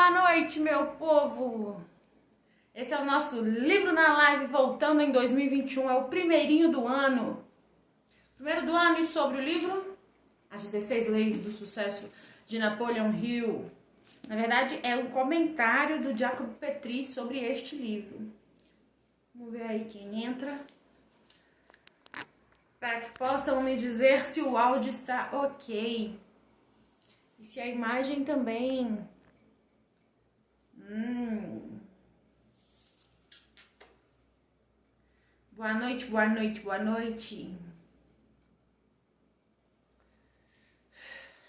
Boa noite, meu povo! Esse é o nosso Livro na Live, voltando em 2021, é o primeirinho do ano. Primeiro do ano, e sobre o livro As 16 Leis do Sucesso, de Napoleon Hill. Na verdade, é um comentário do Jacob Petrie sobre este livro. Vamos ver aí quem entra, para que possam me dizer se o áudio está ok. E se a imagem também... Boa noite, boa noite, boa noite.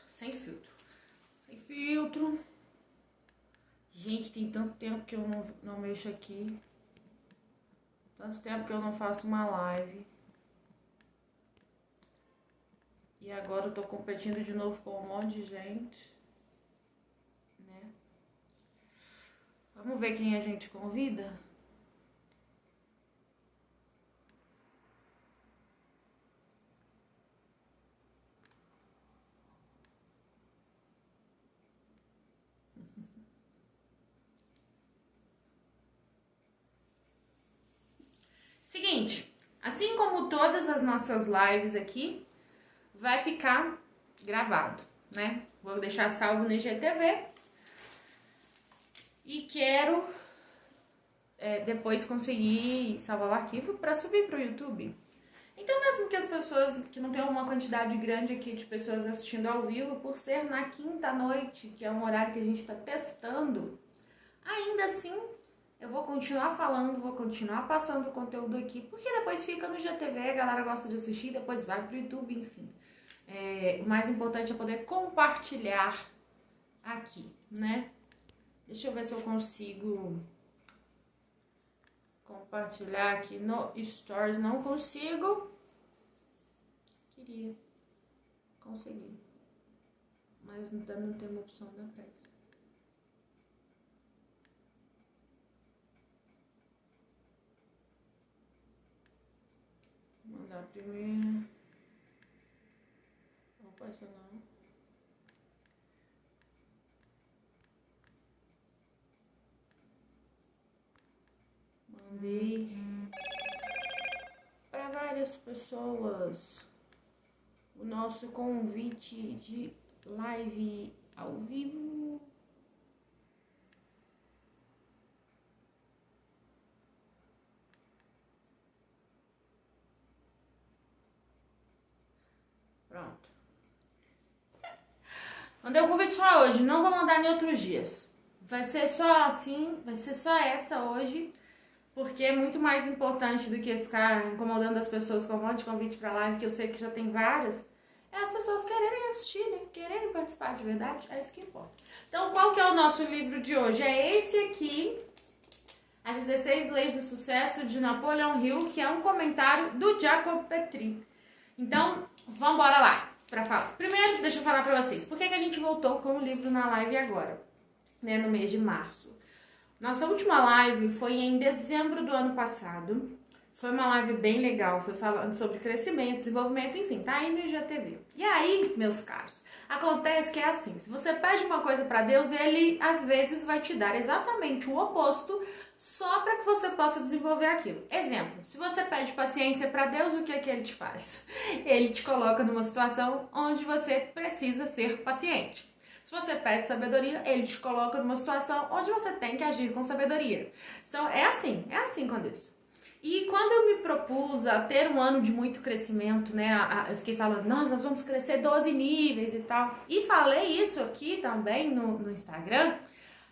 Sem filtro. Sem filtro. Gente, tem tanto tempo que eu não mexo aqui. Tanto tempo que eu não faço uma live. E agora eu tô competindo de novo com um monte de gente. Né? Vamos ver quem a gente convida? Seguinte, assim como todas as nossas lives aqui, vai ficar gravado, né? Vou deixar salvo no IGTV e quero depois conseguir salvar o arquivo para subir para o YouTube. Então, mesmo que as pessoas, que não tenham uma quantidade grande aqui de pessoas assistindo ao vivo, por ser na quinta-noite, que é um horário que a gente está testando, ainda assim eu vou continuar falando, vou continuar passando o conteúdo aqui, porque depois fica no IGTV, a galera gosta de assistir, depois vai pro YouTube, enfim. O mais importante é poder compartilhar aqui, né? Deixa eu ver se eu consigo compartilhar aqui no Stories. Não consigo. Queria conseguir, mas não tem uma opção da pressa. Mandar primeiro. Não passa não. Mandei para várias pessoas o nosso convite de live ao vivo. Pronto. Mandei o convite só hoje, não vou mandar em outros dias. Vai ser só assim, vai ser só essa hoje, porque é muito mais importante do que ficar incomodando as pessoas com um monte de convite pra live, que eu sei que já tem várias, é as pessoas quererem assistir, né? Quererem participar de verdade, é isso que importa. Então, qual que é o nosso livro de hoje? É esse aqui, As 16 Leis do Sucesso, de Napoleon Hill, que é um comentário do Jacob Petrie. Então, vamos embora lá pra falar. Primeiro, deixa eu falar pra vocês, por que a gente voltou com o livro na live agora, né, no mês de março? Nossa última live foi em dezembro do ano passado. Foi uma live bem legal, foi falando sobre crescimento, desenvolvimento, enfim, tá aí no IGTV. E aí, meus caros, acontece que é assim, se você pede uma coisa pra Deus, ele às vezes vai te dar exatamente o oposto, só para que você possa desenvolver aquilo. Exemplo, se você pede paciência pra Deus, o que é que ele te faz? Ele te coloca numa situação onde você precisa ser paciente. Se você pede sabedoria, ele te coloca numa situação onde você tem que agir com sabedoria. Então, é assim com Deus. E quando eu me propus a ter um ano de muito crescimento, né, eu fiquei falando, nós vamos crescer 12 níveis e tal, e falei isso aqui também no Instagram,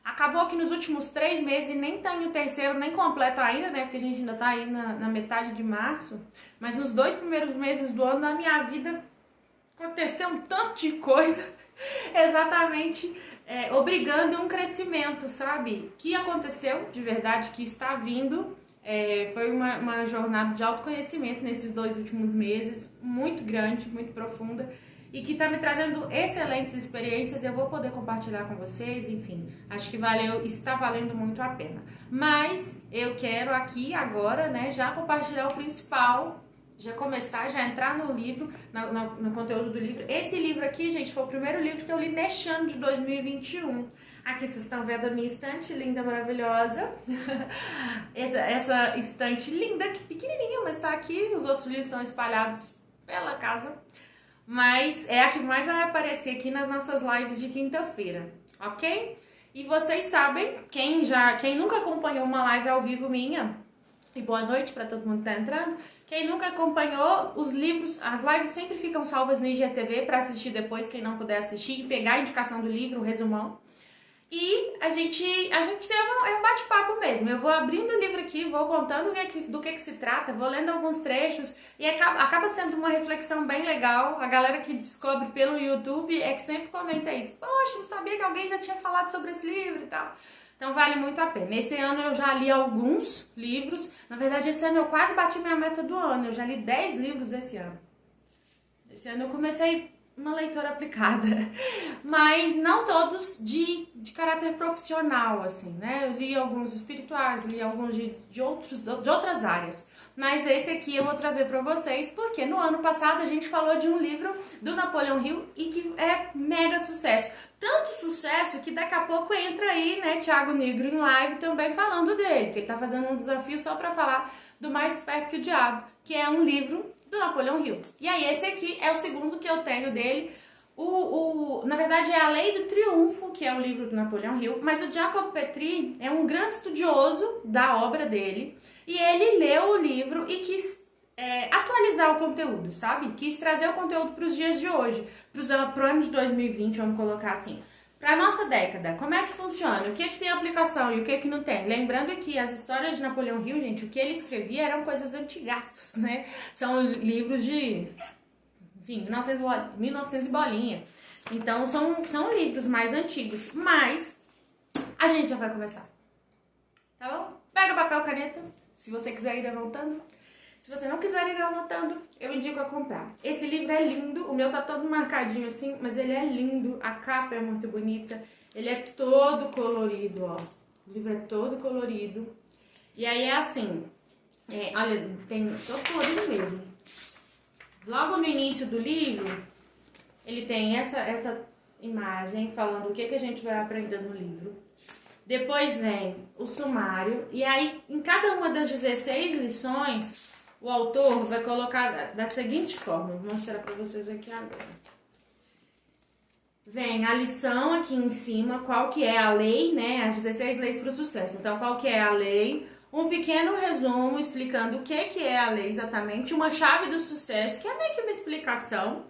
acabou que nos últimos 3 meses, e nem tenho o terceiro nem completo ainda, né, porque a gente ainda tá aí na metade de março, mas nos 2 primeiros meses do ano, na minha vida, aconteceu um tanto de coisa, exatamente obrigando um crescimento, sabe? Que aconteceu, de verdade, que está vindo. Foi uma jornada de autoconhecimento nesses 2 últimos meses, muito grande, muito profunda, e que está me trazendo excelentes experiências. Eu vou poder compartilhar com vocês, enfim, acho que está valendo muito a pena. Mas eu quero aqui agora, né, já compartilhar o principal, já entrar no livro, no conteúdo do livro. Esse livro aqui, gente, foi o primeiro livro que eu li neste ano de 2021. Aqui vocês estão vendo a minha estante linda, maravilhosa. Essa estante linda, pequenininha, mas tá aqui. Os outros livros estão espalhados pela casa. Mas é a que mais vai aparecer aqui nas nossas lives de quinta-feira, ok? E vocês sabem, quem nunca acompanhou uma live ao vivo minha, e boa noite para todo mundo que tá entrando, quem nunca acompanhou os livros, as lives sempre ficam salvas no IGTV para assistir depois, quem não puder assistir, e pegar a indicação do livro, o resumão. E a gente tem um bate-papo mesmo. Eu vou abrindo o livro aqui, vou contando do que se trata, vou lendo alguns trechos e acaba sendo uma reflexão bem legal. A galera que descobre pelo YouTube é que sempre comenta isso. Poxa, não sabia que alguém já tinha falado sobre esse livro e tal. Então vale muito a pena. Esse ano eu já li alguns livros. Na verdade, esse ano eu quase bati minha meta do ano. Eu já li 10 livros esse ano. Esse ano eu comecei uma leitora aplicada, mas não todos de caráter profissional, assim, né? Eu li alguns espirituais, li alguns de outras áreas, mas esse aqui eu vou trazer para vocês, porque no ano passado a gente falou de um livro do Napoleão Hill e que é mega sucesso. Tanto sucesso que daqui a pouco entra aí, né, Thiago Negro em live também falando dele, que ele tá fazendo um desafio só para falar do Mais Esperto que o Diabo, que é um livro do Napoleão Hill. E aí esse aqui é o segundo que eu tenho dele. Na verdade é A Lei do Triunfo, que é o livro do Napoleão Hill, mas o Jacob Petrie é um grande estudioso da obra dele e ele leu o livro e quis atualizar o conteúdo, sabe? Quis trazer o conteúdo para os dias de hoje, para o ano de 2020, vamos colocar assim. Para a nossa década, como é que funciona? O que é que tem aplicação e o que é que não tem? Lembrando que as histórias de Napoleão Hill, gente, o que ele escrevia eram coisas antigaças, né? São livros de, enfim, 1900 e bolinha. Então, são livros mais antigos, mas a gente já vai começar, tá bom? Pega papel, caneta, se você quiser ir anotando. Se você não quiser ir anotando, eu indico a comprar. Esse livro é lindo, o meu tá todo marcadinho assim, mas ele é lindo, a capa é muito bonita, ele é todo colorido, ó. O livro é todo colorido. E aí é assim, olha, tem todo colorido mesmo. Logo no início do livro, ele tem essa imagem falando o que a gente vai aprender no livro. Depois vem o sumário, e aí em cada uma das 16 lições, o autor vai colocar da seguinte forma, vou mostrar para vocês aqui agora. Vem a lição aqui em cima, qual que é a lei, né? As 16 leis para o sucesso. Então, qual que é a lei? Um pequeno resumo explicando o que é a lei exatamente, uma chave do sucesso, que é meio que uma explicação.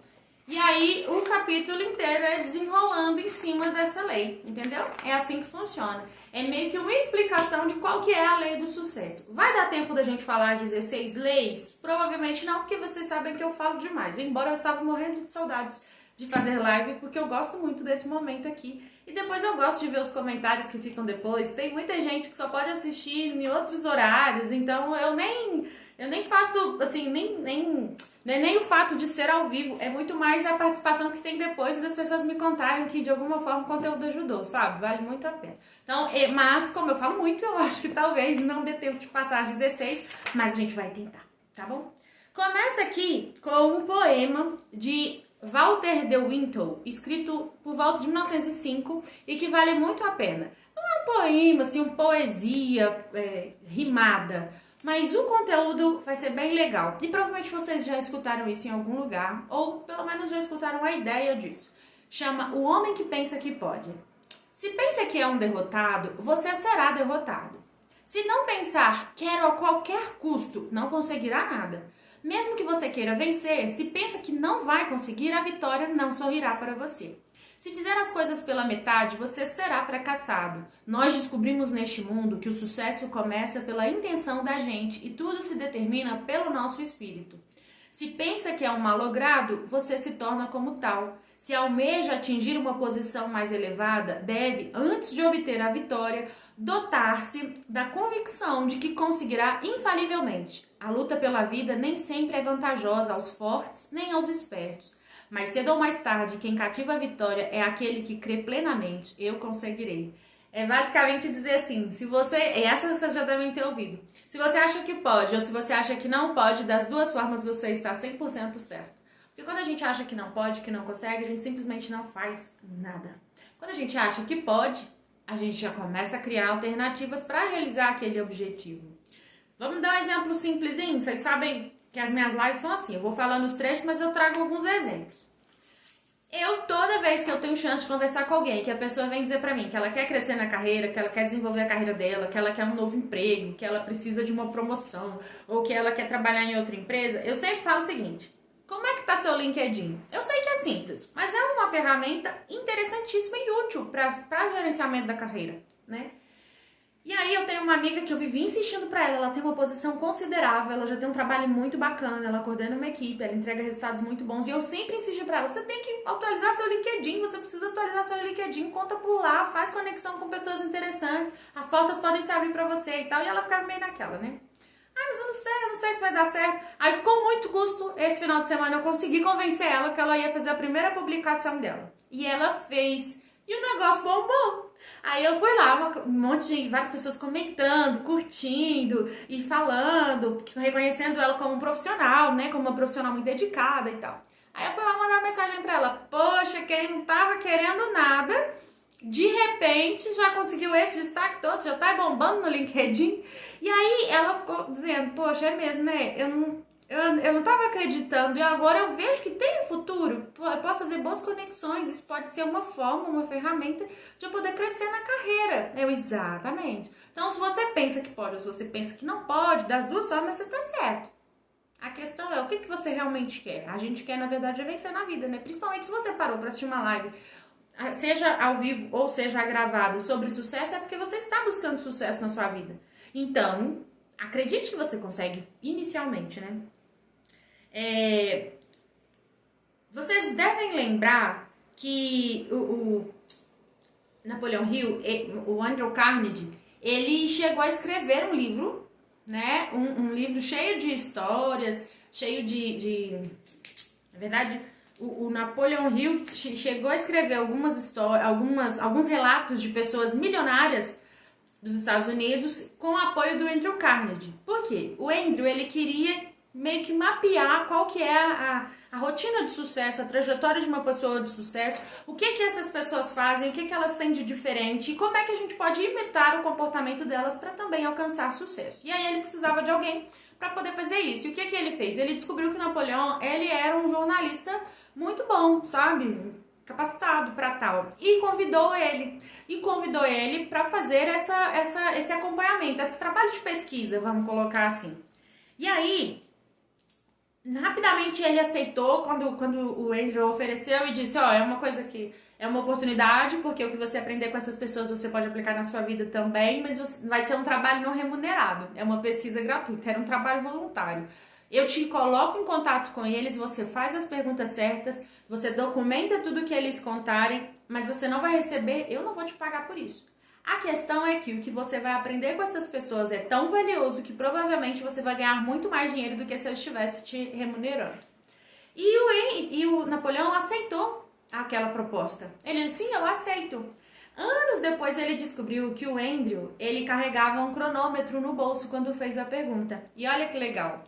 E aí, o capítulo inteiro é desenrolando em cima dessa lei, entendeu? É assim que funciona. É meio que uma explicação de qual que é a lei do sucesso. Vai dar tempo da gente falar as 16 leis? Provavelmente não, porque vocês sabem que eu falo demais. Embora eu estava morrendo de saudades de fazer live, porque eu gosto muito desse momento aqui. E depois eu gosto de ver os comentários que ficam depois. Tem muita gente que só pode assistir em outros horários, então eu nem faço, assim, nem o fato de ser ao vivo, é muito mais a participação que tem depois e das pessoas me contarem que de alguma forma o conteúdo ajudou, sabe? Vale muito a pena. Então, mas como eu falo muito, eu acho que talvez não dê tempo de passar as 16, mas a gente vai tentar, tá bom? Começa aqui com um poema de Walter de Winton, escrito por volta de 1905 e que vale muito a pena. Não é um poema, assim, uma poesia rimada, mas o conteúdo vai ser bem legal. E provavelmente vocês já escutaram isso em algum lugar, ou pelo menos já escutaram a ideia disso. Chama O Homem que Pensa que Pode. Se pensa que é um derrotado, você será derrotado. Se não pensar quero a qualquer custo, não conseguirá nada. Mesmo que você queira vencer, se pensa que não vai conseguir, a vitória não sorrirá para você. Se fizer as coisas pela metade, você será fracassado. Nós descobrimos neste mundo que o sucesso começa pela intenção da gente e tudo se determina pelo nosso espírito. Se pensa que é um malogrado, você se torna como tal. Se almeja atingir uma posição mais elevada, deve, antes de obter a vitória, dotar-se da convicção de que conseguirá infalivelmente. A luta pela vida nem sempre é vantajosa aos fortes nem aos espertos. Mas cedo ou mais tarde, quem cativa a vitória é aquele que crê plenamente. Eu conseguirei. É basicamente dizer assim, se você... Essa vocês já devem ter ouvido. Se você acha que pode ou se você acha que não pode, das duas formas você está 100% certo. Porque quando a gente acha que não pode, que não consegue, a gente simplesmente não faz nada. Quando a gente acha que pode, a gente já começa a criar alternativas para realizar aquele objetivo. Vamos dar um exemplo simplesinho. Vocês sabem que as minhas lives são assim. Eu vou falando os trechos, mas eu trago alguns exemplos. Toda vez que eu tenho chance de conversar com alguém, que a pessoa vem dizer pra mim que ela quer crescer na carreira, que ela quer desenvolver a carreira dela, que ela quer um novo emprego, que ela precisa de uma promoção, ou que ela quer trabalhar em outra empresa, eu sempre falo o seguinte: como é que tá seu LinkedIn? Eu sei que é simples, mas é uma ferramenta interessantíssima e útil para gerenciamento da carreira, né? E aí eu tenho uma amiga que eu vivi insistindo pra ela tem uma posição considerável, ela já tem um trabalho muito bacana, ela coordena uma equipe, ela entrega resultados muito bons, e eu sempre insisti pra ela, você tem que atualizar seu LinkedIn, você precisa atualizar seu LinkedIn, conta por lá, faz conexão com pessoas interessantes, as portas podem se abrir pra você e tal, e ela ficava meio naquela, né? Mas eu não sei se vai dar certo. Aí com muito custo, esse final de semana eu consegui convencer ela que ela ia fazer a primeira publicação dela. E ela fez. E o negócio bombou. Aí eu fui lá, várias pessoas comentando, curtindo e falando, reconhecendo ela como um profissional, né? Como uma profissional muito dedicada e tal. Aí eu fui lá mandar uma mensagem pra ela: poxa, quem não tava querendo nada, de repente já conseguiu esse destaque todo, já tá bombando no LinkedIn. E aí ela ficou dizendo: poxa, é mesmo, né? Eu não tava acreditando, e agora eu vejo que tem um futuro, eu posso fazer boas conexões, isso pode ser uma forma, uma ferramenta de eu poder crescer na carreira. Exatamente. Então, se você pensa que pode ou se você pensa que não pode, das duas formas você tá certo. A questão é o que você realmente quer. A gente quer, na verdade, é vencer na vida, né? Principalmente se você parou para assistir uma live, seja ao vivo ou seja gravado, sobre sucesso, é porque você está buscando sucesso na sua vida. Então, acredite que você consegue inicialmente, né? Vocês devem lembrar que o Napoleão Hill, o Andrew Carnegie, ele chegou a escrever um livro, né? Um livro cheio de histórias, cheio na verdade, o Napoleão Hill chegou a escrever algumas histórias, alguns relatos de pessoas milionárias dos Estados Unidos com o apoio do Andrew Carnegie. Por quê? O Andrew, ele queria meio que mapear qual que é a rotina de sucesso, a trajetória de uma pessoa de sucesso, o que essas pessoas fazem, o que elas têm de diferente e como é que a gente pode imitar o comportamento delas para também alcançar sucesso. E aí ele precisava de alguém para poder fazer isso. E o que ele fez? Ele descobriu que Napoleão, ele era um jornalista muito bom, sabe? Capacitado para tal, e convidou ele para fazer esse acompanhamento, esse trabalho de pesquisa, vamos colocar assim. E aí, rapidamente ele aceitou quando o Andrew ofereceu e disse: é uma coisa que é uma oportunidade, porque o que você aprender com essas pessoas você pode aplicar na sua vida também, mas vai ser um trabalho não remunerado, é uma pesquisa gratuita, era um trabalho voluntário. Eu te coloco em contato com eles, você faz as perguntas certas, você documenta tudo que eles contarem, mas você não vai receber, eu não vou te pagar por isso. A questão é que o que você vai aprender com essas pessoas é tão valioso que provavelmente você vai ganhar muito mais dinheiro do que se eu estivesse te remunerando. E o Napoleão aceitou aquela proposta. Ele disse: sim, eu aceito. Anos depois ele descobriu que o Andrew, ele carregava um cronômetro no bolso quando fez a pergunta. E olha que legal.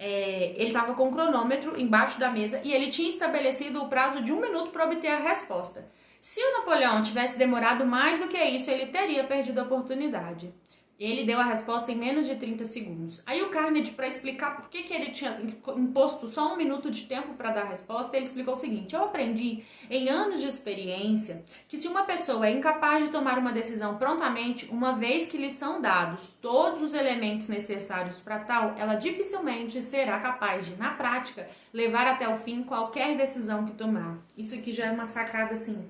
Ele estava com o cronômetro embaixo da mesa e ele tinha estabelecido o prazo de 1 minuto para obter a resposta. Se o Napoleão tivesse demorado mais do que isso, ele teria perdido a oportunidade. Ele deu a resposta em menos de 30 segundos. Aí o Carnegie, para explicar por que ele tinha imposto só 1 minuto de tempo para dar a resposta, ele explicou o seguinte: eu aprendi em anos de experiência que se uma pessoa é incapaz de tomar uma decisão prontamente, uma vez que lhe são dados todos os elementos necessários para tal, ela dificilmente será capaz de, na prática, levar até o fim qualquer decisão que tomar. Isso aqui já é uma sacada, assim,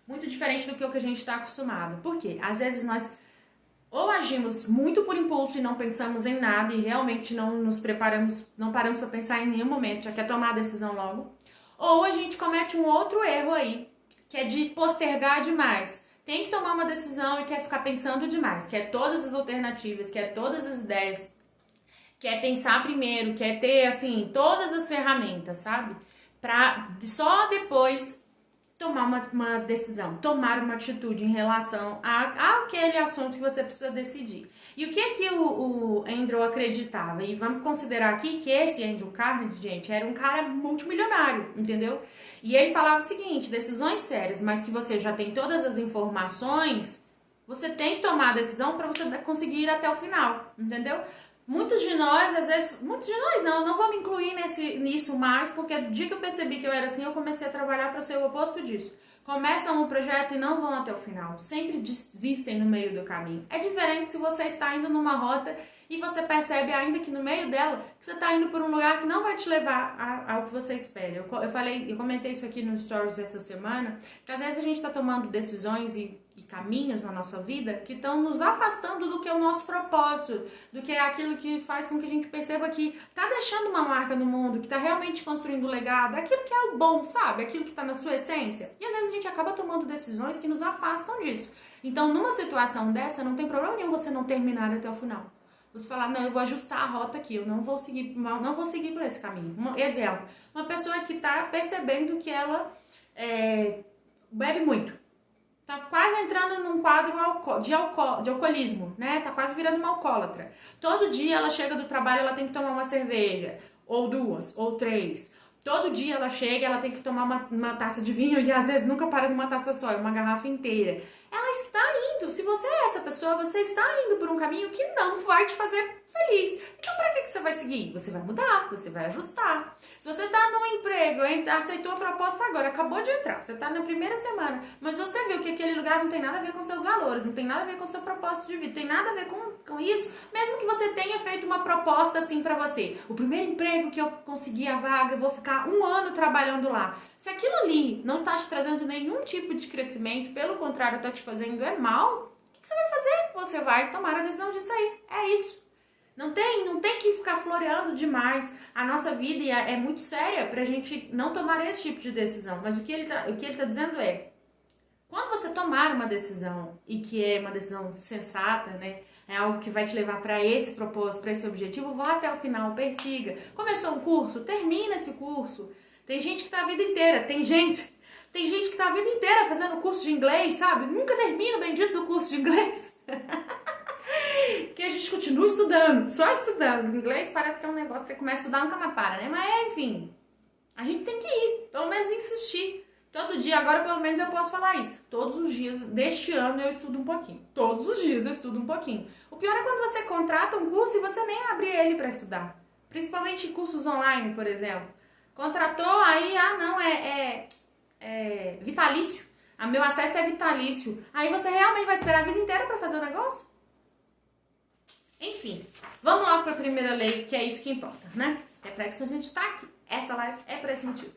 muito diferente do que a gente está acostumado. Por quê? Às vezes nós ou agimos muito por impulso e não pensamos em nada e realmente não nos preparamos, não paramos para pensar em nenhum momento, já quer tomar a decisão logo. Ou a gente comete um outro erro aí, que é de postergar demais. Tem que tomar uma decisão e quer ficar pensando demais, quer todas as alternativas, quer todas as ideias, quer pensar primeiro, quer ter, assim, todas as ferramentas, sabe? Pra só depois tomar uma decisão, tomar uma atitude em relação àquele assunto que você precisa decidir. E o que o Andrew acreditava? E vamos considerar aqui que esse Andrew Carnegie, gente, era um cara multimilionário, entendeu? E ele falava o seguinte: decisões sérias, mas que você já tem todas as informações, Você tem que tomar a decisão para você conseguir ir até o final, entendeu? Muitos de nós, às vezes, muitos de nós não vou me incluir nisso mais, porque do dia que eu percebi que eu era assim, eu comecei a trabalhar para ser o oposto disso. Começam um projeto e não vão até o final, sempre desistem no meio do caminho. É diferente se você está indo numa rota e você percebe ainda que no meio dela, que você está indo por um lugar que não vai te levar ao que você espera. Eu comentei isso aqui no Stories essa semana, que às vezes a gente está tomando decisões e caminhos na nossa vida que estão nos afastando do que é o nosso propósito, do que é aquilo que faz com que a gente perceba que tá deixando uma marca no mundo, que tá realmente construindo um legado, aquilo que é o bom, sabe? Aquilo que tá na sua essência. E às vezes a gente acaba tomando decisões que nos afastam disso. Então, numa situação dessa, não tem problema nenhum você não terminar até o final. Você falar, não, eu vou ajustar a rota aqui, eu não vou seguir por esse caminho. Exemplo, uma pessoa que tá percebendo que ela bebe muito. Tá quase entrando num quadro de alcoolismo, né? Tá quase virando uma alcoólatra. Todo dia ela chega do trabalho, ela tem que tomar uma cerveja, ou 2, ou 3. Todo dia ela chega, ela tem que tomar uma taça de vinho e às vezes nunca para numa taça só, é uma garrafa inteira. Ela está indo, se você é essa pessoa, você está indo por um caminho que não vai te fazer feliz. Então pra que você vai seguir? Você vai mudar, você vai ajustar. Se você está num emprego, aceitou a proposta agora, acabou de entrar, você está na primeira semana, mas você viu que aquele lugar não tem nada a ver com seus valores, não tem nada a ver com seu propósito de vida, tem nada a ver com isso, mesmo que você tenha feito uma proposta assim pra você. O primeiro emprego que eu conseguir a vaga, eu vou ficar 1 ano trabalhando lá. Se aquilo ali não está te trazendo nenhum tipo de crescimento, pelo contrário, está te fazendo mal, o que você vai fazer? Você vai tomar a decisão de sair. É isso. Não tem que ficar floreando demais. A nossa vida é muito séria pra gente não tomar esse tipo de decisão. Mas o que ele tá dizendo é, quando você tomar uma decisão, e que é uma decisão sensata, né? É algo que vai te levar para esse propósito, para esse objetivo, vá até o final, persiga. Começou um curso, termina esse curso. Tem gente que tá a vida inteira, tem gente que tá a vida inteira fazendo curso de inglês, sabe? Nunca termina o bendito do curso de inglês. Que a gente continua estudando, só estudando. O inglês parece que é um negócio que você começa a estudar, nunca mais para, né? Mas enfim, a gente tem que ir, pelo menos insistir. Todo dia, agora pelo menos eu posso falar isso. Todos os dias deste ano eu estudo um pouquinho. Todos os dias eu estudo um pouquinho. O pior é quando você contrata um curso e você nem abre ele para estudar. Principalmente cursos online, por exemplo. Contratou, aí, não, é vitalício. Meu acesso é vitalício. Aí você realmente vai esperar a vida inteira para fazer o negócio? Enfim, vamos logo para a primeira lei, que é isso que importa, né? É para isso que a gente está aqui. Essa live é para esse motivo.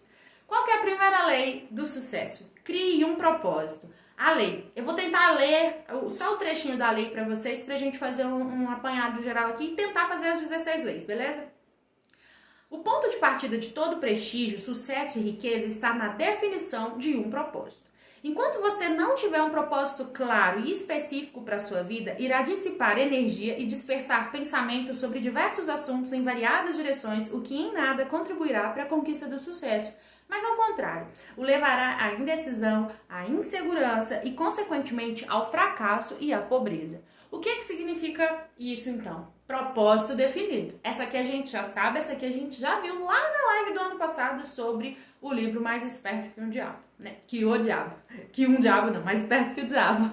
Qual que é a primeira lei do sucesso? Crie um propósito. A lei. Eu vou tentar ler só o trechinho da lei para vocês, pra gente fazer um apanhado geral aqui e tentar fazer as 16 leis, beleza? O ponto de partida de todo prestígio, sucesso e riqueza está na definição de um propósito. Enquanto você não tiver um propósito claro e específico para a sua vida, irá dissipar energia e dispersar pensamentos sobre diversos assuntos em variadas direções, o que em nada contribuirá para a conquista do sucesso. Mas ao contrário, o levará à indecisão, à insegurança e, consequentemente, ao fracasso e à pobreza. O que significa isso, então? Propósito definido. Essa aqui a gente já sabe, essa aqui a gente já viu lá na live do ano passado sobre o livro Mais Esperto que um Diabo, né? Que um diabo não, mais esperto que o diabo.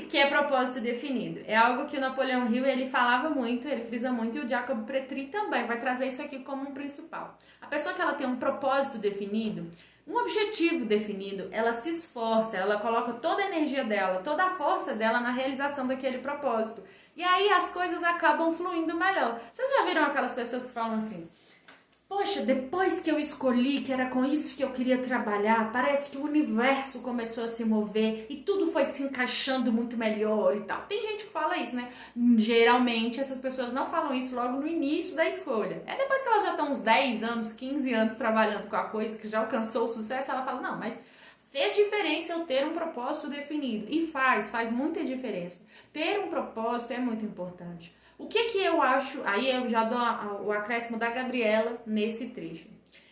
Que é propósito definido. É algo que o Napoleão Hill, ele falava muito, ele frisa muito, e o Jacob Petri também vai trazer isso aqui como um principal. A pessoa que ela tem um propósito definido, um objetivo definido, ela se esforça, ela coloca toda a energia dela, toda a força dela na realização daquele propósito. E aí as coisas acabam fluindo melhor. Vocês já viram aquelas pessoas que falam assim, poxa, depois que eu escolhi que era com isso que eu queria trabalhar, parece que o universo começou a se mover e tudo foi se encaixando muito melhor e tal. Tem gente que fala isso, né? Geralmente essas pessoas não falam isso logo no início da escolha. É depois que elas já estão uns 10 anos, 15 anos trabalhando com a coisa, que já alcançou o sucesso, ela fala, não, mas fez diferença eu ter um propósito definido. E faz muita diferença. Ter um propósito é muito importante. O que eu acho, aí eu já dou o acréscimo da Gabriela nesse trecho,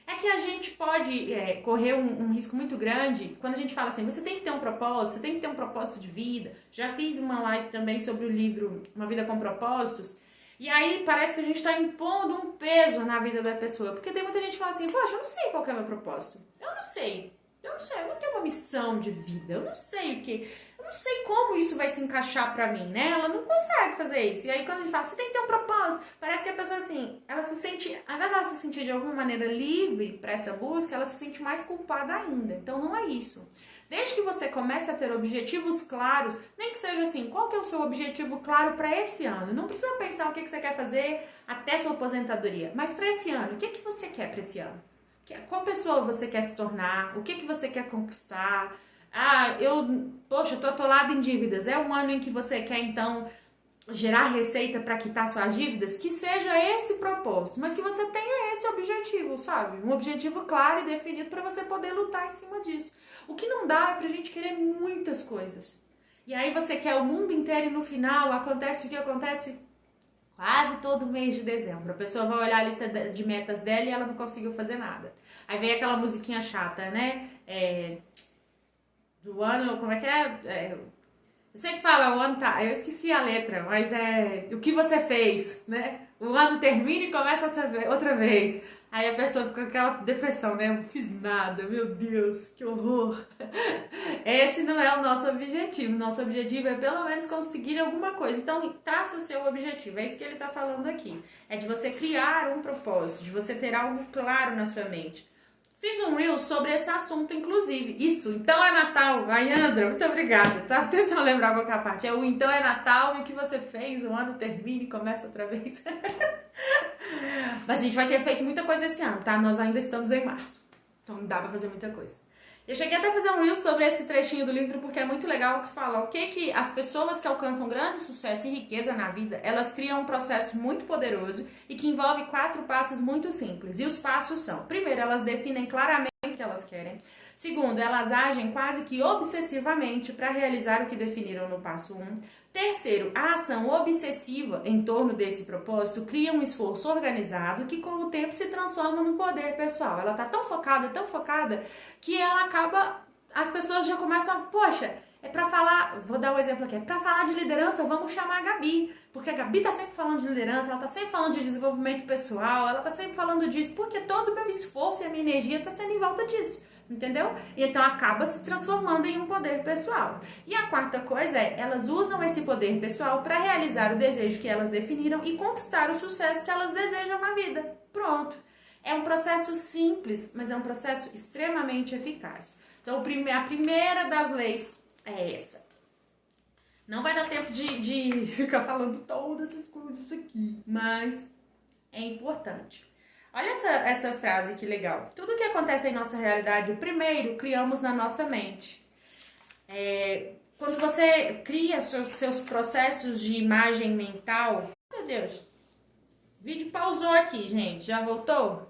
é que a gente pode correr um risco muito grande quando a gente fala assim, você tem que ter um propósito, você tem que ter um propósito de vida. Já fiz uma live também sobre o livro Uma Vida com Propósitos, e aí parece que a gente está impondo um peso na vida da pessoa, porque tem muita gente que fala assim, poxa, eu não sei qual que é o meu propósito, eu não sei, eu não tenho uma missão de vida, eu não sei o que, eu não sei como isso vai se encaixar pra mim, né? Ela não consegue fazer isso. E aí quando a gente fala, você tem que ter um propósito, parece que a pessoa assim, ela se sente, ao invés dela se sentir de alguma maneira livre pra essa busca, ela se sente mais culpada ainda. Então não é isso. Desde que você comece a ter objetivos claros, nem que seja assim, qual que é o seu objetivo claro para esse ano? Não precisa pensar o que você quer fazer até sua aposentadoria, mas para esse ano, o que você quer para esse ano? Qual pessoa você quer se tornar? O que você quer conquistar? Poxa, tô atolado em dívidas. É um ano em que você quer, então, gerar receita para quitar suas dívidas? Que seja esse propósito, mas que você tenha esse objetivo, sabe? Um objetivo claro e definido para você poder lutar em cima disso. O que não dá é pra gente querer muitas coisas. E aí você quer o mundo inteiro e no final acontece o que acontece quase todo mês de dezembro. A pessoa vai olhar a lista de metas dela e ela não conseguiu fazer nada. Aí vem aquela musiquinha chata, né? Do ano, como é que é? Eu sei que fala o ano tá, eu esqueci a letra, mas é o que você fez, né? O ano termina e começa outra vez. Aí a pessoa fica com aquela depressão, né? Eu não fiz nada, meu Deus, que horror. Esse não é o nosso objetivo. Nosso objetivo é pelo menos conseguir alguma coisa. Então, traça o seu objetivo. É isso que ele tá falando aqui. É de você criar um propósito, de você ter algo claro na sua mente. Fiz um reel sobre esse assunto, inclusive. Isso, então é Natal. Ai, Andra, muito obrigada. Tava tentando lembrar qual que é a parte. É o então é Natal e o que você fez, o ano termina e começa outra vez. Mas a gente vai ter feito muita coisa esse ano, tá? Nós ainda estamos em março. Então não dá pra fazer muita coisa. Eu cheguei até a fazer um reel sobre esse trechinho do livro porque é muito legal, que fala o que as pessoas que alcançam grande sucesso e riqueza na vida, elas criam um processo muito poderoso e que envolve 4 passos muito simples. E os passos são: primeiro, elas definem claramente o que elas querem. Segundo, elas agem quase que obsessivamente para realizar o que definiram no passo 1. Terceiro, a ação obsessiva em torno desse propósito cria um esforço organizado que com o tempo se transforma num poder pessoal. Ela tá tão focada, que ela acaba, as pessoas já começam, poxa, é pra falar, vou dar um exemplo aqui, é pra falar de liderança, vamos chamar a Gabi, porque a Gabi tá sempre falando de liderança, ela tá sempre falando de desenvolvimento pessoal, ela tá sempre falando disso, porque todo o meu esforço e a minha energia tá sendo em volta disso. Entendeu? E então acaba se transformando em um poder pessoal. E a quarta coisa é, elas usam esse poder pessoal para realizar o desejo que elas definiram e conquistar o sucesso que elas desejam na vida. Pronto. É um processo simples, mas é um processo extremamente eficaz. Então, a primeira das leis é essa. Não vai dar tempo de ficar falando todas essas coisas aqui, mas é importante. Olha essa frase que legal. Tudo que acontece em nossa realidade, primeiro, criamos na nossa mente. Quando você cria seus processos de imagem mental... Meu Deus. O vídeo pausou aqui, gente. Já voltou?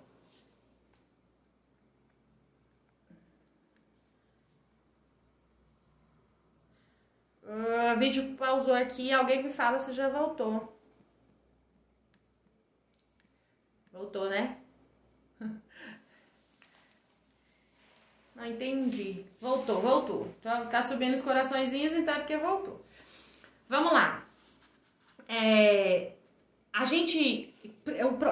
O vídeo pausou aqui. Alguém me fala se já voltou. Voltou, né? Não entendi. Voltou. Tá subindo os coraçõezinhos, então é porque voltou. Vamos lá.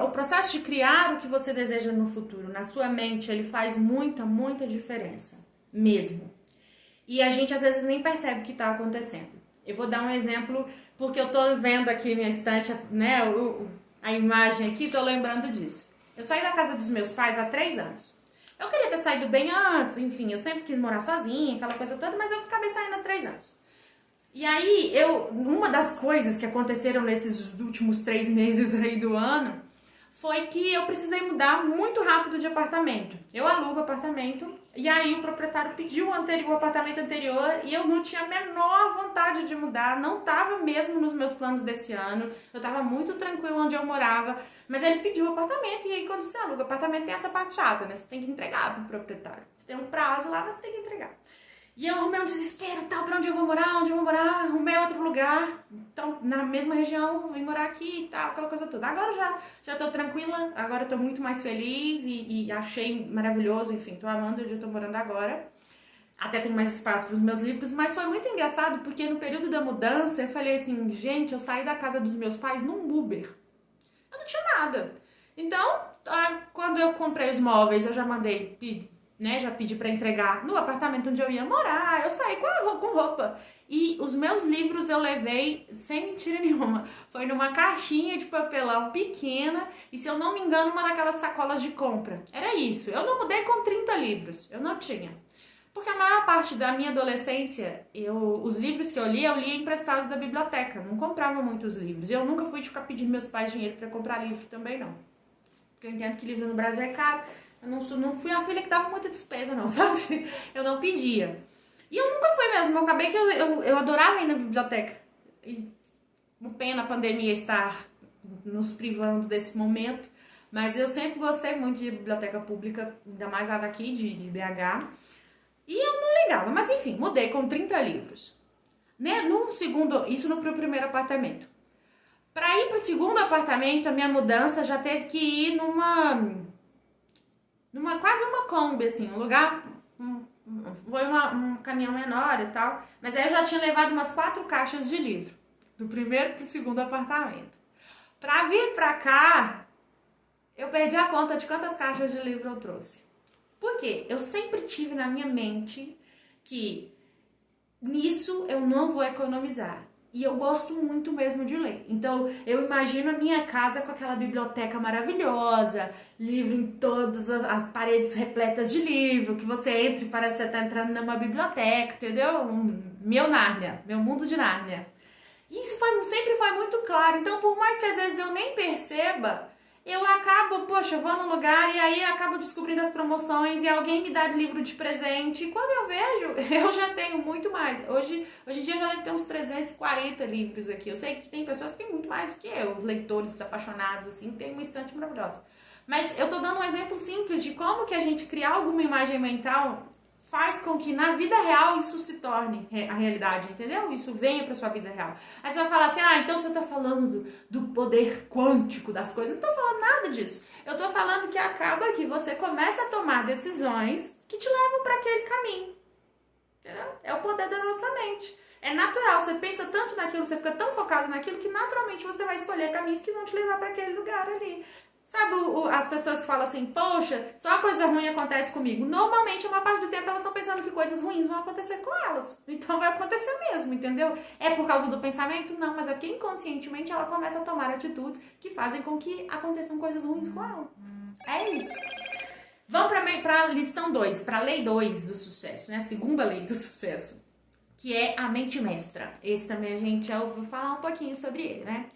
O processo de criar o que você deseja no futuro, na sua mente, ele faz muita diferença. Mesmo. E a gente às vezes nem percebe o que tá acontecendo. Eu vou dar um exemplo, porque eu tô vendo aqui minha estante, né? A imagem aqui, tô lembrando disso. Eu saí da casa dos meus pais há 3 anos. Eu queria ter saído bem antes, enfim, eu sempre quis morar sozinha, aquela coisa toda, mas eu acabei saindo há 3 anos. E aí, uma das coisas que aconteceram nesses últimos 3 meses aí do ano, foi que eu precisei mudar muito rápido de apartamento. Eu alugo apartamento, e aí o proprietário pediu o apartamento anterior, e eu não tinha a menor vontade de mudar, não tava mesmo nos meus planos desse ano, eu tava muito tranquila onde eu morava, mas ele pediu o apartamento, e aí quando você aluga apartamento tem essa parte chata, né? Você tem que entregar pro proprietário. Você tem um prazo lá, mas você tem que entregar. E eu arrumei um desespero, tal, pra onde eu vou morar, arrumei outro lugar, então, na mesma região, vim morar aqui e tal, aquela coisa toda. Agora já tô tranquila, agora tô muito mais feliz e achei maravilhoso, enfim, tô amando onde eu tô morando agora. Até tem mais espaço pros meus livros, mas foi muito engraçado porque no período da mudança eu falei assim, gente, eu saí da casa dos meus pais num Uber. Eu não tinha nada. Então, quando eu comprei os móveis, eu já mandei, né, já pedi pra entregar no apartamento onde eu ia morar, eu saí com roupa. E os meus livros eu levei, sem mentira nenhuma, foi numa caixinha de papelão pequena e, se eu não me engano, uma daquelas sacolas de compra. Era isso. Eu não mudei com 30 livros, eu não tinha. Porque a maior parte da minha adolescência, os livros que eu lia emprestados da biblioteca. Não comprava muitos livros. Eu nunca fui de ficar pedindo meus pais dinheiro para comprar livro também, não. Porque eu entendo que livro no Brasil é caro. Eu não fui a filha que dava muita despesa, não, sabe? Eu não pedia. E eu nunca fui mesmo. Eu acabei que eu adorava ir na biblioteca. E uma pena a pandemia estar nos privando desse momento. Mas eu sempre gostei muito de biblioteca pública, ainda mais a daqui, de BH. E eu não ligava. Mas enfim, mudei com 30 livros. Né? Isso no primeiro apartamento. Para ir pro segundo apartamento, a minha mudança já teve que ir quase uma Kombi, assim, um lugar... Foi um caminhão menor e tal. Mas aí eu já tinha levado umas 4 caixas de livro. Do primeiro pro segundo apartamento. Pra vir pra cá, eu perdi a conta de quantas caixas de livro eu trouxe. Por quê? Eu sempre tive na minha mente que nisso eu não vou economizar. E eu gosto muito mesmo de ler. Então, eu imagino a minha casa com aquela biblioteca maravilhosa, livro em todas as paredes repletas de livro, que você entra e parece que você tá entrando numa biblioteca, entendeu? Meu Nárnia, meu mundo de Nárnia. Isso sempre foi muito claro. Então, por mais que às vezes eu nem perceba, eu acabo, eu vou num lugar e aí acabo descobrindo as promoções e alguém me dá livro de presente. E quando eu vejo, eu já tenho muito mais. Hoje em dia eu já devo ter uns 340 livros aqui. Eu sei que tem pessoas que têm muito mais do que eu, leitores apaixonados, assim, tem uma estante maravilhosa. Mas eu tô dando um exemplo simples de como que a gente criar alguma imagem mental faz com que na vida real isso se torne a realidade, entendeu? Isso venha pra sua vida real. Aí você vai falar assim, então você tá falando do poder quântico das coisas. Não tô falando nada disso. Eu tô falando que acaba que você começa a tomar decisões que te levam para aquele caminho. Entendeu? É o poder da nossa mente. É natural, você pensa tanto naquilo, você fica tão focado naquilo que naturalmente você vai escolher caminhos que vão te levar para aquele lugar ali. Sabe as pessoas que falam assim, poxa, só coisa ruim acontece comigo. Normalmente, a maior parte do tempo, elas estão pensando que coisas ruins vão acontecer com elas. Então, vai acontecer mesmo, entendeu? É por causa do pensamento? Não, mas é porque inconscientemente ela começa a tomar atitudes que fazem com que aconteçam coisas ruins com ela. É isso. Vamos para a lição 2, para a lei 2 do sucesso, né? A segunda lei do sucesso, que é a mente mestra. Esse também a gente já ouviu falar um pouquinho sobre ele, né?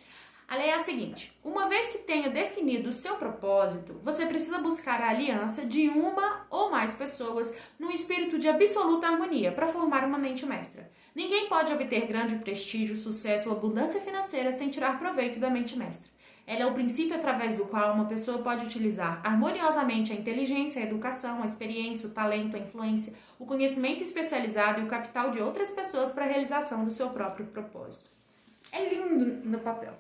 A lei é a seguinte: uma vez que tenha definido o seu propósito, você precisa buscar a aliança de uma ou mais pessoas num espírito de absoluta harmonia para formar uma mente mestra. Ninguém pode obter grande prestígio, sucesso ou abundância financeira sem tirar proveito da mente mestra. Ela é o princípio através do qual uma pessoa pode utilizar harmoniosamente a inteligência, a educação, a experiência, o talento, a influência, o conhecimento especializado e o capital de outras pessoas para a realização do seu próprio propósito. É lindo no papel.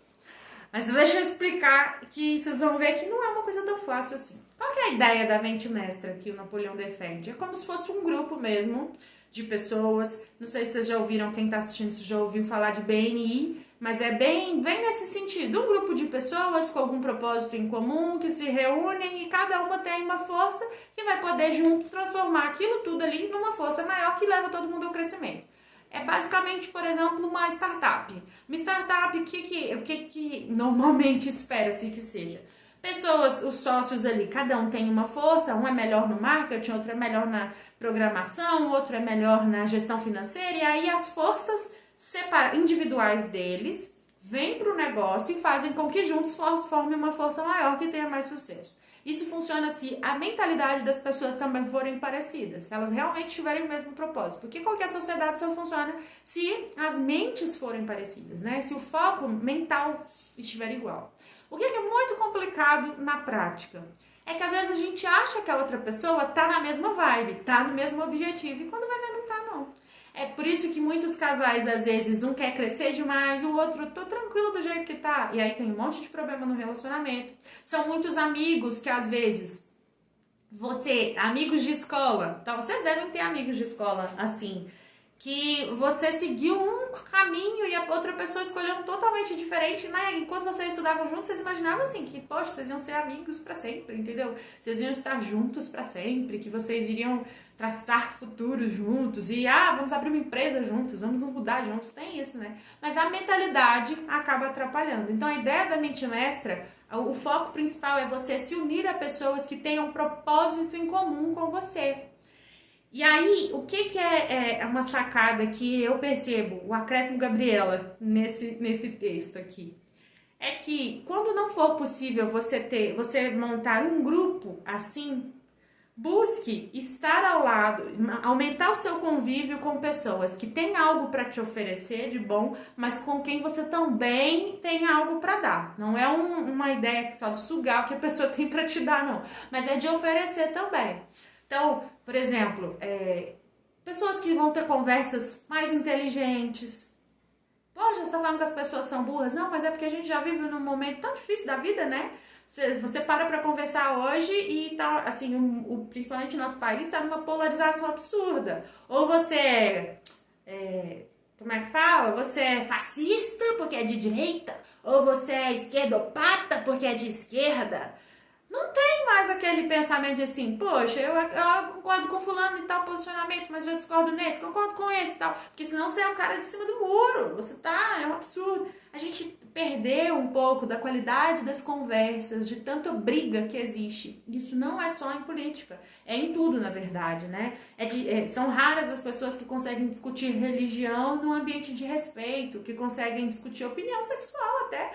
Mas deixa eu explicar que vocês vão ver que não é uma coisa tão fácil assim. Qual que é a ideia da mente mestra que o Napoleão defende? É como se fosse um grupo mesmo de pessoas. Não sei se vocês já ouviram, quem está assistindo se já ouviu falar de BNI, mas é bem nesse sentido. Um grupo de pessoas com algum propósito em comum, que se reúnem e cada uma tem uma força que vai poder junto transformar aquilo tudo ali numa força maior que leva todo mundo ao crescimento. É basicamente, por exemplo, uma startup. Uma startup, o que normalmente espera-se que seja? Pessoas, os sócios ali, cada um tem uma força, um é melhor no marketing, outro é melhor na programação, outro é melhor na gestão financeira, e aí as forças individuais deles vêm para o negócio e fazem com que juntos formem uma força maior que tenha mais sucesso. Isso funciona se a mentalidade das pessoas também forem parecidas, se elas realmente tiverem o mesmo propósito. Porque qualquer sociedade só funciona se as mentes forem parecidas, né? Se o foco mental estiver igual. O que é muito complicado na prática é que às vezes a gente acha que a outra pessoa tá na mesma vibe, tá no mesmo objetivo, e quando vai ver não tá não. É por isso que muitos casais, às vezes, um quer crescer demais, o outro, tô tranquilo do jeito que tá. E aí tem um monte de problema no relacionamento. São muitos amigos que, às vezes, amigos de escola. Então, vocês devem ter amigos de escola assim, que você seguiu um caminho e a outra pessoa escolheu um totalmente diferente, né? Enquanto vocês estudavam juntos, vocês imaginavam assim, que, poxa, vocês iam ser amigos pra sempre, entendeu? Vocês iam estar juntos pra sempre, que vocês iriam traçar futuros juntos e, vamos abrir uma empresa juntos, vamos nos mudar juntos, tem isso, né? Mas a mentalidade acaba atrapalhando. Então, a ideia da mente mestra, o foco principal é você se unir a pessoas que tenham um propósito em comum com você. E aí, o que é uma sacada que eu percebo, o acréscimo Gabriela, nesse texto aqui? É que quando não for possível você montar um grupo assim, busque estar ao lado, aumentar o seu convívio com pessoas que têm algo para te oferecer de bom, mas com quem você também tem algo para dar. Não é uma ideia só de sugar o que a pessoa tem para te dar, não, mas é de oferecer também. Então, por exemplo, pessoas que vão ter conversas mais inteligentes. Poxa, você está falando que as pessoas são burras? Não, mas é porque a gente já vive num momento tão difícil da vida, né? Você para conversar hoje e tá, assim, principalmente o nosso país está numa polarização absurda. Ou você como é que fala? Você é fascista porque é de direita? Ou você é esquerdopata porque é de esquerda? Não tem mais aquele pensamento de assim, poxa, eu concordo com fulano em tal posicionamento, mas eu discordo nesse, concordo com esse e tal. Porque senão você é um cara de cima do muro, é um absurdo. A gente perdeu um pouco da qualidade das conversas, de tanta briga que existe. Isso não é só em política, é em tudo, na verdade, né? São raras as pessoas que conseguem discutir religião num ambiente de respeito, que conseguem discutir opinião sexual até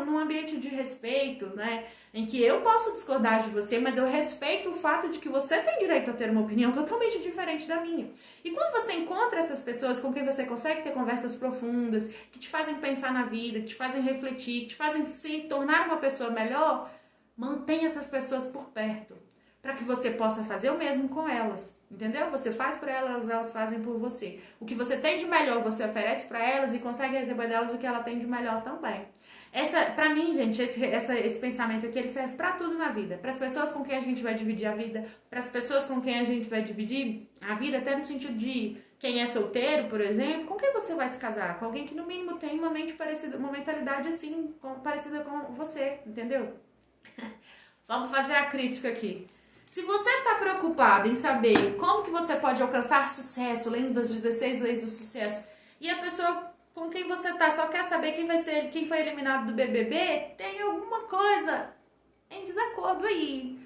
num ambiente de respeito, né? Em que eu posso discordar de você, mas eu respeito o fato de que você tem direito a ter uma opinião totalmente diferente da minha. E quando você encontra essas pessoas com quem você consegue ter conversas profundas, que te fazem pensar na vida, que te fazem refletir, que te fazem se tornar uma pessoa melhor, mantenha essas pessoas por perto, para que você possa fazer o mesmo com elas, entendeu? Você faz por elas, elas fazem por você. O que você tem de melhor, você oferece para elas e consegue receber delas o que ela tem de melhor também. Pra mim, gente, esse pensamento aqui, ele serve pra tudo na vida. Para as pessoas com quem a gente vai dividir a vida, para as pessoas com quem a gente vai dividir a vida, até no sentido de quem é solteiro, por exemplo, com quem você vai se casar? Com alguém que no mínimo tem uma mente parecida, uma mentalidade assim, parecida com você, entendeu? Vamos fazer a crítica aqui. Se você está preocupado em saber como que você pode alcançar sucesso, lendo das 16 leis do sucesso, e a pessoa com quem você tá só quer saber quem foi eliminado do BBB, tem alguma coisa em desacordo aí.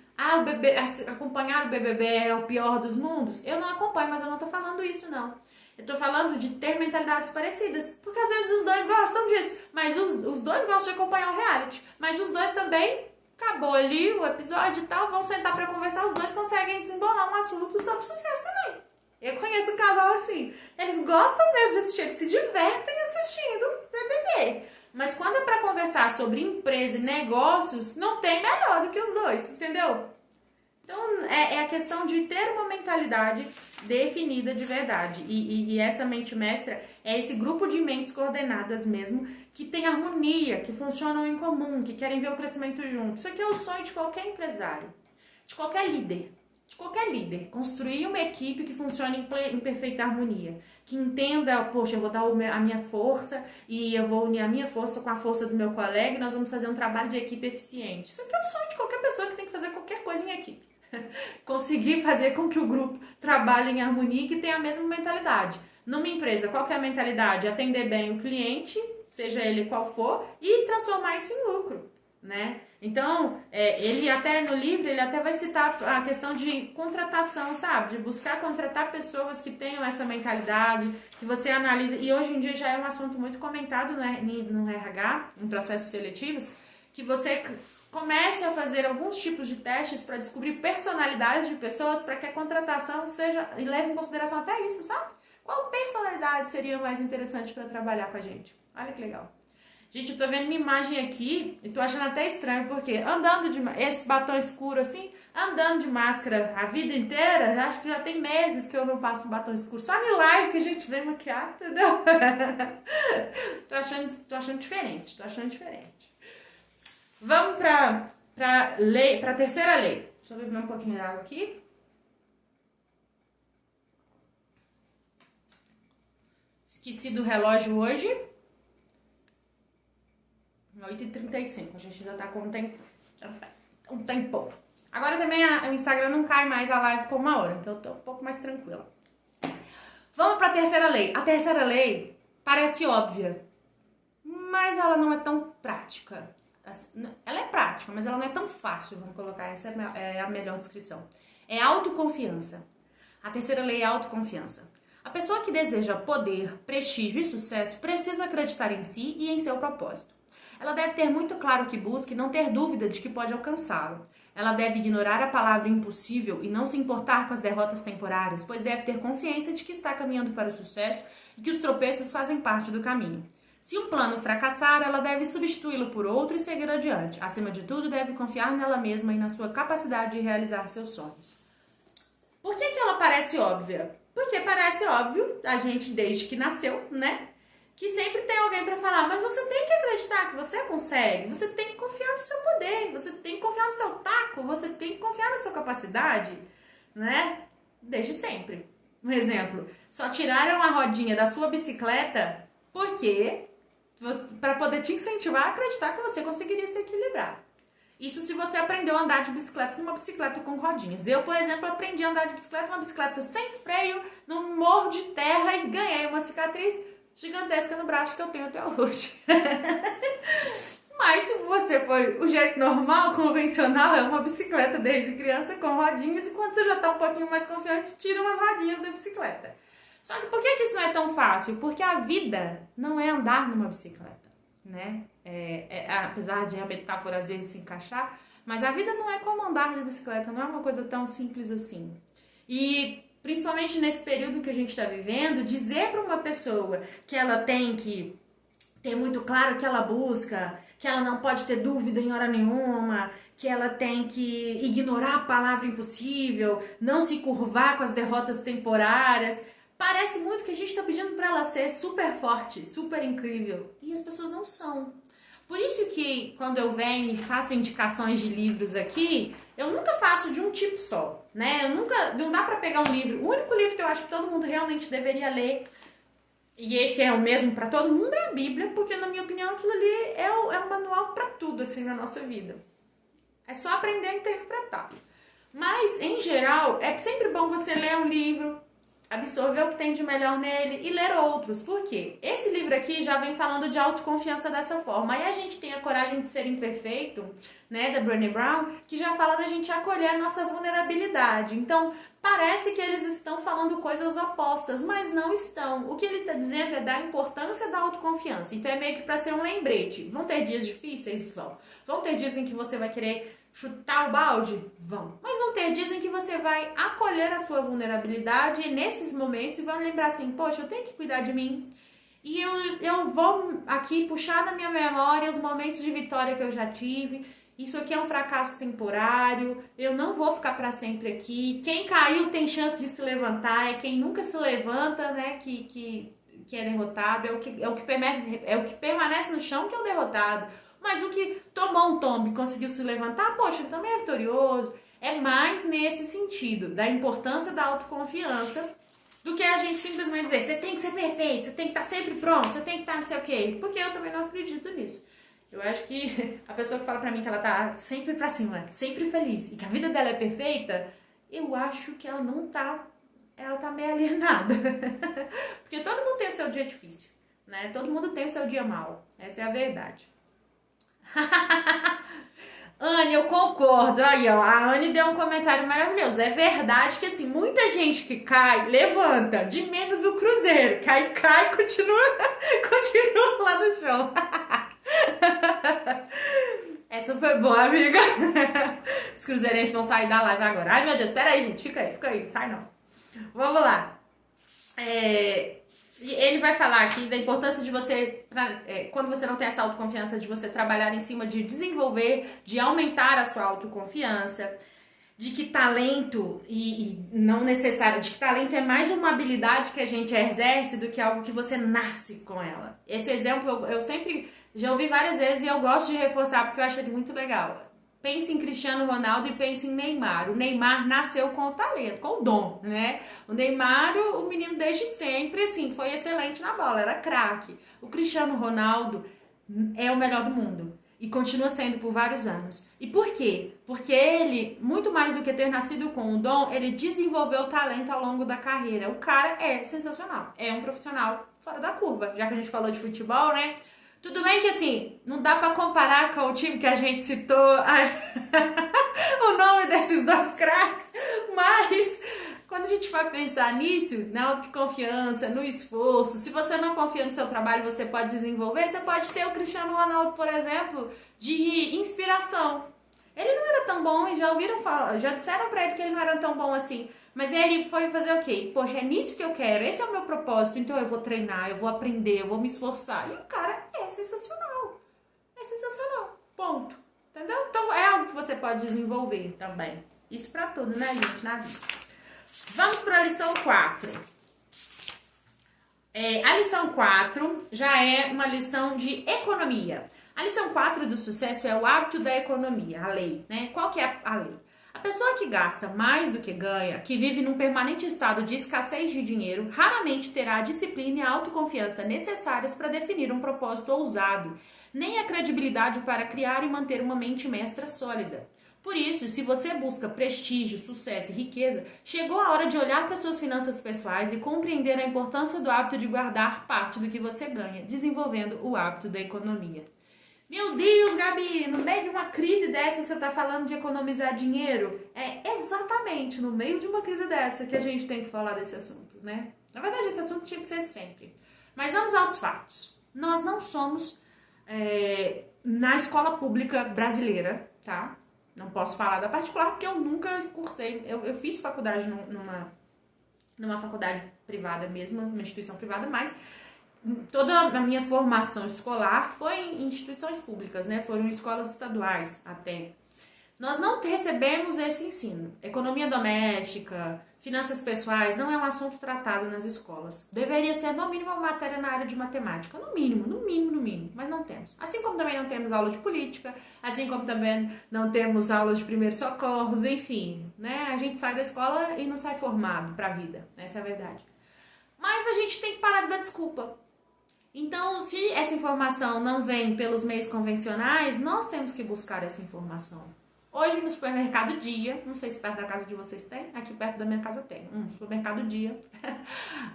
Acompanhar o BBB é o pior dos mundos? Eu não acompanho, mas eu não tô falando isso, não. Eu tô falando de ter mentalidades parecidas, porque às vezes os dois gostam disso, mas os dois gostam de acompanhar o reality, mas os dois também, acabou ali o episódio e tal, vão sentar pra conversar, os dois conseguem desembolar um assunto sobre sucesso também. Eu conheço um casal assim, eles gostam mesmo de assistir, eles se divertem assistindo BBB. Mas quando é pra conversar sobre empresa e negócios, não tem melhor do que os dois, entendeu? Então, é a questão de ter uma mentalidade definida de verdade. E essa mente mestra é esse grupo de mentes coordenadas mesmo, que tem harmonia, que funcionam em comum, que querem ver o crescimento junto. Isso aqui é o sonho de qualquer empresário, de qualquer líder. De qualquer líder, construir uma equipe que funcione em perfeita harmonia, que entenda, poxa, eu vou dar a minha força e eu vou unir a minha força com a força do meu colega e nós vamos fazer um trabalho de equipe eficiente. Isso aqui é o sonho de qualquer pessoa que tem que fazer qualquer coisa em equipe. Conseguir fazer com que o grupo trabalhe em harmonia e que tenha a mesma mentalidade. Numa empresa, qual que é a mentalidade? Atender bem o cliente, seja ele qual for, e transformar isso em lucro, né? Então, ele até no livro, ele até vai citar a questão de contratação, sabe? De buscar contratar pessoas que tenham essa mentalidade, que você analisa, e hoje em dia já é um assunto muito comentado no RH, em processos seletivos, que você comece a fazer alguns tipos de testes para descobrir personalidades de pessoas para que a contratação seja, e leve em consideração até isso, sabe? Qual personalidade seria mais interessante para trabalhar com a gente? Olha que legal. Gente, eu tô vendo uma imagem aqui e tô achando até estranho, porque esse batom escuro assim, andando de máscara a vida inteira, acho que já tem meses que eu não passo um batom escuro. Só em live que a gente vem maquiar, entendeu? tô achando diferente. Vamos pra terceira lei. Deixa eu beber um pouquinho de água aqui. Esqueci do relógio hoje. 8h35. A gente ainda tá com um tempo. Agora também o Instagram não cai mais a live com 1 hora, então eu tô um pouco mais tranquila. Vamos pra terceira lei. A terceira lei parece óbvia, mas ela não é tão prática. Ela é prática, mas ela não é tão fácil, vamos colocar, essa é a melhor descrição. É autoconfiança. A terceira lei é autoconfiança. A pessoa que deseja poder, prestígio e sucesso precisa acreditar em si e em seu propósito. Ela deve ter muito claro o que busca e não ter dúvida de que pode alcançá-lo. Ela deve ignorar a palavra impossível e não se importar com as derrotas temporárias, pois deve ter consciência de que está caminhando para o sucesso e que os tropeços fazem parte do caminho. Se um plano fracassar, ela deve substituí-lo por outro e seguir adiante. Acima de tudo, deve confiar nela mesma e na sua capacidade de realizar seus sonhos. Por que ela parece óbvia? Porque parece óbvio, a gente desde que nasceu, né? Que sempre tem alguém para falar, mas você tem que acreditar que você consegue, você tem que confiar no seu poder, você tem que confiar no seu taco, você tem que confiar na sua capacidade, né? Desde sempre. Um exemplo, só tiraram a rodinha da sua bicicleta porque para poder te incentivar a acreditar que você conseguiria se equilibrar. Isso se você aprendeu a andar de bicicleta numa bicicleta com rodinhas. Eu, por exemplo, aprendi a andar de bicicleta numa bicicleta sem freio, num morro de terra e ganhei uma cicatriz gigantesca no braço que eu tenho até hoje. Mas se você foi o jeito normal, convencional, é uma bicicleta desde criança com rodinhas e quando você já está um pouquinho mais confiante, tira umas rodinhas da bicicleta. Só que por que isso não é tão fácil? Porque a vida não é andar numa bicicleta, né? Apesar de a metáfora às vezes se encaixar, mas a vida não é como andar de bicicleta, não é uma coisa tão simples assim. E principalmente nesse período que a gente está vivendo, dizer para uma pessoa que ela tem que ter muito claro o que ela busca, que ela não pode ter dúvida em hora nenhuma, que ela tem que ignorar a palavra impossível, não se curvar com as derrotas temporárias, parece muito que a gente está pedindo para ela ser super forte, super incrível, e as pessoas não são. Por isso que quando eu venho e faço indicações de livros aqui, eu nunca faço de um tipo só, né? Não dá pra pegar um livro. O único livro que eu acho que todo mundo realmente deveria ler, e esse é o mesmo pra todo mundo, é a Bíblia, porque na minha opinião aquilo ali é um manual pra tudo, assim, na nossa vida. É só aprender a interpretar. Mas, em geral, é sempre bom você ler um livro, absorver o que tem de melhor nele e ler outros. Por quê? Esse livro aqui já vem falando de autoconfiança dessa forma. Aí a gente tem a Coragem de Ser Imperfeito, né, da Brené Brown, que já fala da gente acolher a nossa vulnerabilidade. Então, parece que eles estão falando coisas opostas, mas não estão. O que ele está dizendo é da importância da autoconfiança. Então, é meio que para ser um lembrete. Vão ter dias difíceis? Vão. Vão ter dias em que você vai querer chutar o balde? Vão. Mas vão ter dias em que você vai acolher a sua vulnerabilidade nesses momentos e vai lembrar assim, poxa, eu tenho que cuidar de mim. E eu vou aqui puxar na minha memória os momentos de vitória que eu já tive. Isso aqui é um fracasso temporário, eu não vou ficar para sempre aqui. Quem caiu tem chance de se levantar, é quem nunca se levanta, né, que é derrotado, é o que permanece no chão que é o derrotado. Mas o que tomou um tombo e conseguiu se levantar, poxa, ele também é vitorioso. É mais nesse sentido, da importância da autoconfiança, do que a gente simplesmente dizer, você tem que ser perfeito, você tem que estar sempre pronto, você tem que estar não sei o quê. Porque eu também não acredito nisso. Eu acho que a pessoa que fala pra mim que ela tá sempre pra cima, sempre feliz, e que a vida dela é perfeita, eu acho que ela não tá, ela tá meio alienada. Porque todo mundo tem o seu dia difícil, né? Todo mundo tem o seu dia mau. Essa é a verdade. Anne, eu concordo. Aí, ó, a Anne deu um comentário maravilhoso. É verdade que, assim, muita gente que cai, levanta, de menos o Cruzeiro. Cai, continua lá no chão. Essa foi boa, amiga. Os cruzeirenses vão sair da live agora. Ai, meu Deus, peraí, gente. Fica aí, não sai não. Vamos lá. Ele vai falar aqui da importância de você, quando você não tem essa autoconfiança, de você trabalhar em cima de desenvolver, de aumentar a sua autoconfiança, de que talento e não necessário, de que talento é mais uma habilidade que a gente exerce do que algo que você nasce com ela. Esse exemplo eu sempre já ouvi várias vezes e eu gosto de reforçar porque eu acho ele muito legal. pense em Cristiano Ronaldo e pense em Neymar. O Neymar nasceu com o talento, com o dom, né? O Neymar, o menino desde sempre, assim, foi excelente na bola, era craque. O Cristiano Ronaldo é o melhor do mundo. E continua sendo por vários anos. E por quê? Porque ele, muito mais do que ter nascido com um dom, ele desenvolveu o talento ao longo da carreira. O cara é sensacional. É um profissional fora da curva. Já que a gente falou de futebol, né? Tudo bem que, assim, não dá pra comparar com o time que a gente citou o nome desses dois craques, mas quando a gente vai pensar nisso, na autoconfiança, no esforço, se você não confia no seu trabalho, você pode desenvolver, você pode ter o Cristiano Ronaldo, por exemplo, de inspiração. Ele não era tão bom e já ouviram falar, já disseram pra ele que ele não era tão bom assim. Mas ele foi fazer o quê? Poxa, é nisso que eu quero, esse é o meu propósito, então eu vou treinar, eu vou aprender, eu vou me esforçar. E o cara é sensacional. É sensacional. Ponto. Entendeu? Então é algo que você pode desenvolver também. Isso pra tudo, né, gente, na vida. Vamos para a lição 4. A lição 4 já é uma lição de economia. A lição 4 do sucesso é o hábito da economia, a lei, né? Qual que é a lei? A pessoa que gasta mais do que ganha, que vive num permanente estado de escassez de dinheiro, raramente terá a disciplina e a autoconfiança necessárias para definir um propósito ousado, nem a credibilidade para criar e manter uma mente mestra sólida. Por isso, se você busca prestígio, sucesso e riqueza, chegou a hora de olhar para suas finanças pessoais e compreender a importância do hábito de guardar parte do que você ganha, desenvolvendo o hábito da economia. Meu Deus, Gabi, no meio de uma crise dessa você está falando de economizar dinheiro? É exatamente no meio de uma crise dessa que a gente tem que falar desse assunto, né? Na verdade, esse assunto tinha que ser sempre. Mas vamos aos fatos. Nós não somos na escola pública brasileira, tá? Não posso falar da particular porque eu nunca cursei. Eu fiz faculdade numa faculdade privada mesmo, numa instituição privada, mas toda a minha formação escolar foi em instituições públicas, né? Foram escolas estaduais até. Nós não recebemos esse ensino. Economia doméstica, finanças pessoais, não é um assunto tratado nas escolas. Deveria ser, no mínimo, uma matéria na área de matemática. No mínimo, mas não temos. Assim como também não temos aula de política, assim como também não temos aula de primeiros socorros, enfim, né? A gente sai da escola e não sai formado para a vida, essa é a verdade. Mas a gente tem que parar de dar desculpa. Então, se essa informação não vem pelos meios convencionais, nós temos que buscar essa informação. Hoje no supermercado Dia, não sei se perto da casa de vocês tem, aqui perto da minha casa tem, supermercado Dia.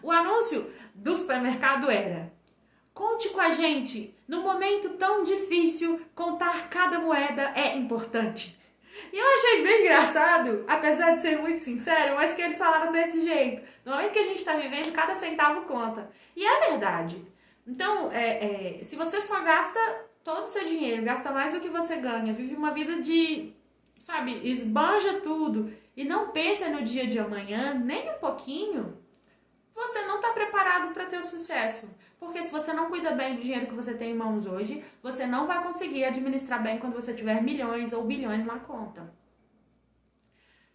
O anúncio do supermercado era: conte com a gente, no momento tão difícil, contar cada moeda é importante. E eu achei bem engraçado, apesar de ser muito sincero, mas que eles falaram desse jeito. No momento que a gente está vivendo, cada centavo conta. E é verdade. Então, se você só gasta todo o seu dinheiro, gasta mais do que você ganha, vive uma vida de, sabe, esbanja tudo e não pensa no dia de amanhã, nem um pouquinho, você não está preparado para ter o sucesso. Porque se você não cuida bem do dinheiro que você tem em mãos hoje, você não vai conseguir administrar bem quando você tiver milhões ou bilhões na conta.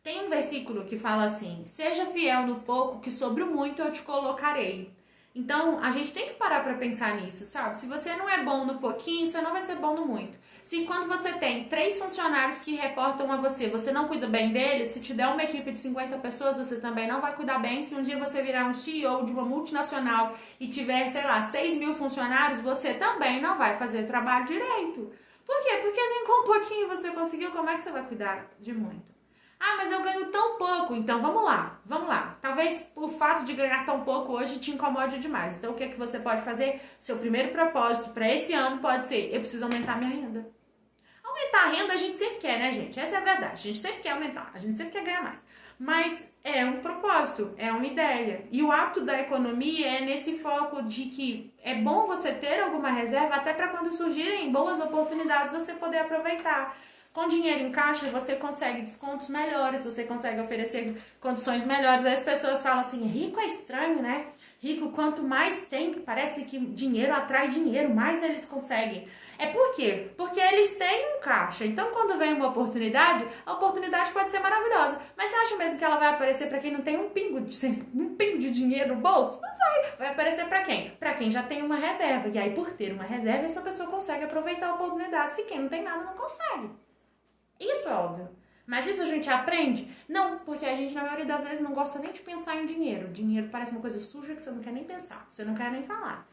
Tem um versículo que fala assim: seja fiel no pouco, que sobre o muito eu te colocarei. Então, a gente tem que parar para pensar nisso, sabe? Se você não é bom no pouquinho, você não vai ser bom no muito. Se quando você tem 3 funcionários que reportam a você, você não cuida bem deles, se te der uma equipe de 50 pessoas, você também não vai cuidar bem. Se um dia você virar um CEO de uma multinacional e tiver, sei lá, 6 mil funcionários, você também não vai fazer o trabalho direito. Por quê? Porque nem com um pouquinho você conseguiu, como é que você vai cuidar de muito? Ah, mas eu ganho tão pouco. Então vamos lá. Talvez o fato de ganhar tão pouco hoje te incomode demais. Então o que é que você pode fazer? Seu primeiro propósito para esse ano pode ser: eu preciso aumentar minha renda. Aumentar a renda a gente sempre quer, né, gente? Essa é a verdade. A gente sempre quer aumentar, a gente sempre quer ganhar mais. Mas é um propósito, é uma ideia. E o hábito da economia é nesse foco de que é bom você ter alguma reserva até para quando surgirem boas oportunidades você poder aproveitar. Com dinheiro em caixa, você consegue descontos melhores, você consegue oferecer condições melhores. Aí as pessoas falam assim: rico é estranho, né? Rico, quanto mais tem, parece que dinheiro atrai dinheiro, mais eles conseguem. É por quê? Porque eles têm um caixa. Então, quando vem uma oportunidade, a oportunidade pode ser maravilhosa. Mas você acha mesmo que ela vai aparecer para quem não tem um pingo de dinheiro no bolso? Não vai. Vai aparecer para quem? Para quem já tem uma reserva. E aí, por ter uma reserva, essa pessoa consegue aproveitar oportunidades que quem não tem nada não consegue. Isso é óbvio. Mas isso a gente aprende? Não, porque a gente, na maioria das vezes, não gosta nem de pensar em dinheiro. Dinheiro parece uma coisa suja que você não quer nem pensar, você não quer nem falar.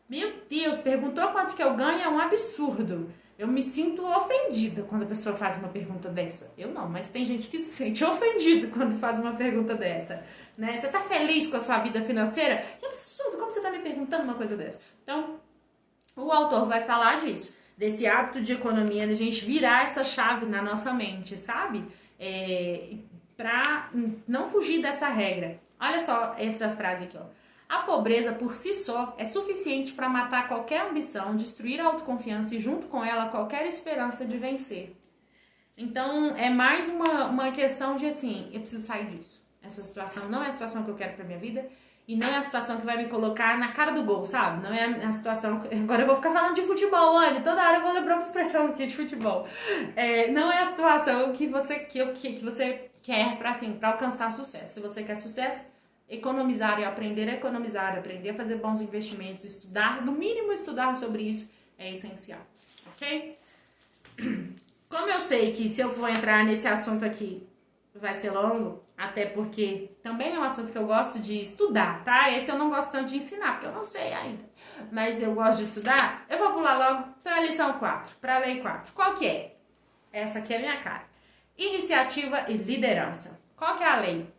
Meu Deus, perguntou quanto que eu ganho é um absurdo. Eu me sinto ofendida quando a pessoa faz uma pergunta dessa. Eu não, mas tem gente que se sente ofendida quando faz uma pergunta dessa. Né? Você tá feliz com a sua vida financeira? Que absurdo, como você tá me perguntando uma coisa dessa? Então, o autor vai falar disso, desse hábito de economia, da gente virar essa chave na nossa mente, sabe? Pra não fugir dessa regra. Olha só essa frase aqui, ó. A pobreza por si só é suficiente para matar qualquer ambição, destruir a autoconfiança e junto com ela qualquer esperança de vencer. Então é mais uma questão de assim, eu preciso sair disso. Essa situação não é a situação que eu quero pra minha vida e não é a situação que vai me colocar na cara do gol, sabe? Não é a situação... Agora eu vou ficar falando de futebol, Anny, toda hora eu vou lembrar uma expressão aqui de futebol. Não é a situação que você quer pra, assim, pra alcançar sucesso. Se você quer sucesso, economizar e aprender a economizar, aprender a fazer bons investimentos, estudar, no mínimo estudar sobre isso é essencial, ok? Como eu sei que se eu for entrar nesse assunto aqui vai ser longo, até porque também é um assunto que eu gosto de estudar, tá? Esse eu não gosto tanto de ensinar, porque eu não sei ainda. Mas eu gosto de estudar, eu vou pular logo para a lição 4, para a lei 4. Qual que é? Essa aqui é a minha cara. Iniciativa e liderança. Qual que é a lei?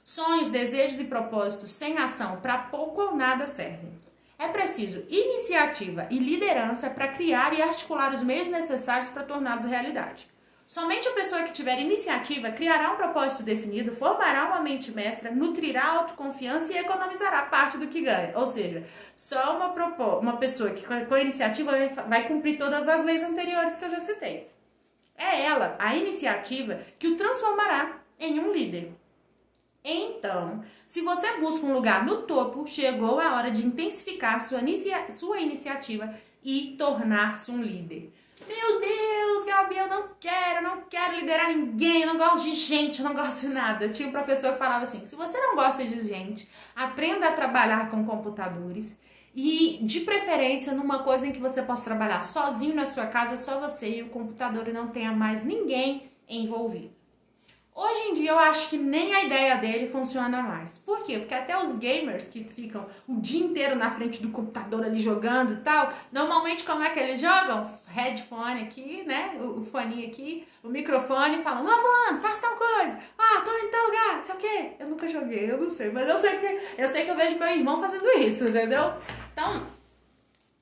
Sonhos, desejos e propósitos sem ação para pouco ou nada servem. É preciso iniciativa e liderança para criar e articular os meios necessários para torná-los realidade. Somente a pessoa que tiver iniciativa criará um propósito definido, formará uma mente mestra, nutrirá a autoconfiança e economizará parte do que ganha. Ou seja, só uma pessoa que com a iniciativa vai cumprir todas as leis anteriores que eu já citei. É ela, a iniciativa, que o transformará em um líder. Então, se você busca um lugar no topo, chegou a hora de intensificar sua iniciativa e tornar-se um líder. Meu Deus, Gabi, eu não quero liderar ninguém, eu não gosto de gente, eu não gosto de nada. Eu tinha um professor que falava assim, se você não gosta de gente, aprenda a trabalhar com computadores e, de preferência, numa coisa em que você possa trabalhar sozinho na sua casa, só você e o computador e não tenha mais ninguém envolvido. Hoje em dia eu acho que nem a ideia dele funciona mais. Por quê? Porque até os gamers que ficam o dia inteiro na frente do computador ali jogando e tal, normalmente como é que eles jogam? Headphone aqui, né? O foninho aqui, o microfone, falam, fulano, faz tal coisa. Tô em tal lugar, não sei o quê. Eu nunca joguei, eu não sei, mas eu sei que eu vejo meu irmão fazendo isso, entendeu? Então,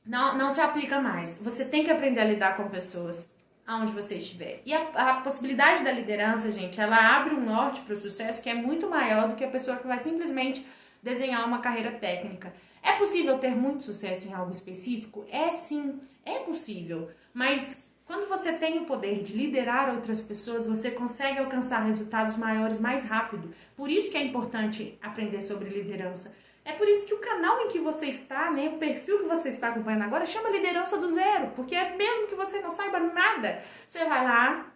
não se aplica mais. Você tem que aprender a lidar com pessoas aonde você estiver. E a possibilidade da liderança, gente, ela abre um norte para o sucesso que é muito maior do que a pessoa que vai simplesmente desenhar uma carreira técnica. É possível ter muito sucesso em algo específico? É sim, é possível. Mas quando você tem o poder de liderar outras pessoas, você consegue alcançar resultados maiores mais rápido. Por isso que é importante aprender sobre liderança. É por isso que o canal em que você está, né, o perfil que você está acompanhando agora, chama Liderança do Zero. Porque é mesmo que você não saiba nada, você vai lá,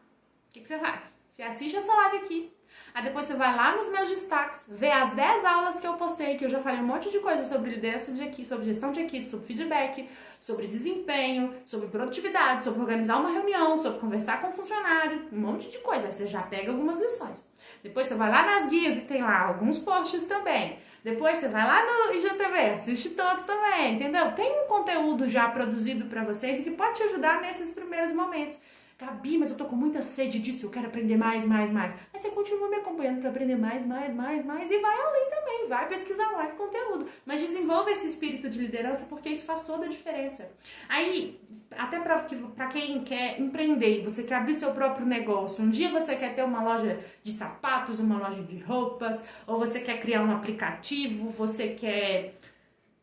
o que você faz? Você assiste essa live aqui. Aí depois você vai lá nos meus destaques, vê as 10 aulas que eu postei, que eu já falei um monte de coisa sobre liderança de equipe, sobre gestão de equipe, sobre feedback, sobre desempenho, sobre produtividade, sobre organizar uma reunião, sobre conversar com o funcionário, um monte de coisa. Aí você já pega algumas lições. Depois você vai lá nas guias e tem lá alguns posts também. Depois você vai lá no IGTV, assiste todos também, entendeu? Tem um conteúdo já produzido para vocês e que pode te ajudar nesses primeiros momentos. Gabi, mas eu tô com muita sede disso, eu quero aprender mais. Aí você continua me acompanhando para aprender mais e vai além também, vai pesquisar mais conteúdo. Mas desenvolva esse espírito de liderança porque isso faz toda a diferença. Aí, até para quem quer empreender, você quer abrir seu próprio negócio, um dia você quer ter uma loja de sapatos, uma loja de roupas, ou você quer criar um aplicativo, você quer...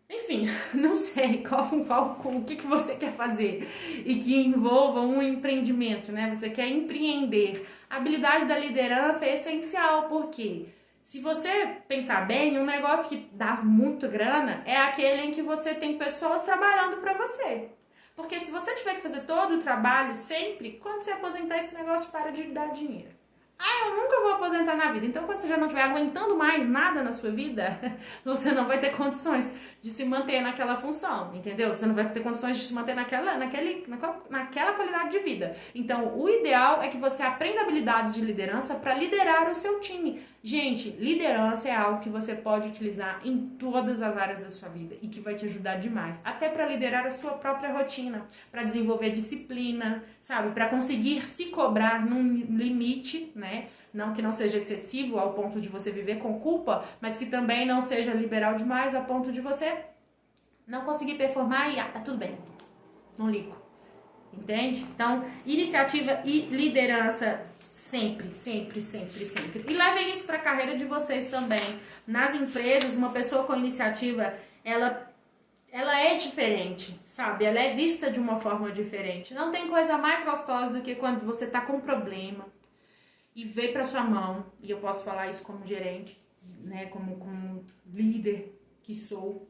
Enfim, não sei o que você quer fazer e que envolva um empreendimento, né? Você quer empreender. A habilidade da liderança é essencial, porque se você pensar bem, um negócio que dá muito grana é aquele em que você tem pessoas trabalhando para você. Porque se você tiver que fazer todo o trabalho sempre, quando você aposentar, esse negócio para de dar dinheiro. Eu nunca vou aposentar na vida. Então, quando você já não estiver aguentando mais nada na sua vida, você não vai ter condições de se manter naquela função, entendeu? Você não vai ter condições de se manter naquela qualidade de vida. Então, o ideal é que você aprenda habilidades de liderança para liderar o seu time. Gente, liderança é algo que você pode utilizar em todas as áreas da sua vida e que vai te ajudar demais. Até para liderar a sua própria rotina, para desenvolver disciplina, sabe? Para conseguir se cobrar num limite, né? Não que não seja excessivo ao ponto de você viver com culpa, mas que também não seja liberal demais ao ponto de você não conseguir performar e tá tudo bem, não ligo. Entende? Então, iniciativa e liderança sempre, sempre, sempre, sempre. E levem isso para a carreira de vocês também. Nas empresas, uma pessoa com iniciativa, ela é diferente, sabe? Ela é vista de uma forma diferente. Não tem coisa mais gostosa do que quando você tá com um problema e veio para sua mão, e eu posso falar isso como gerente, né, como líder que sou.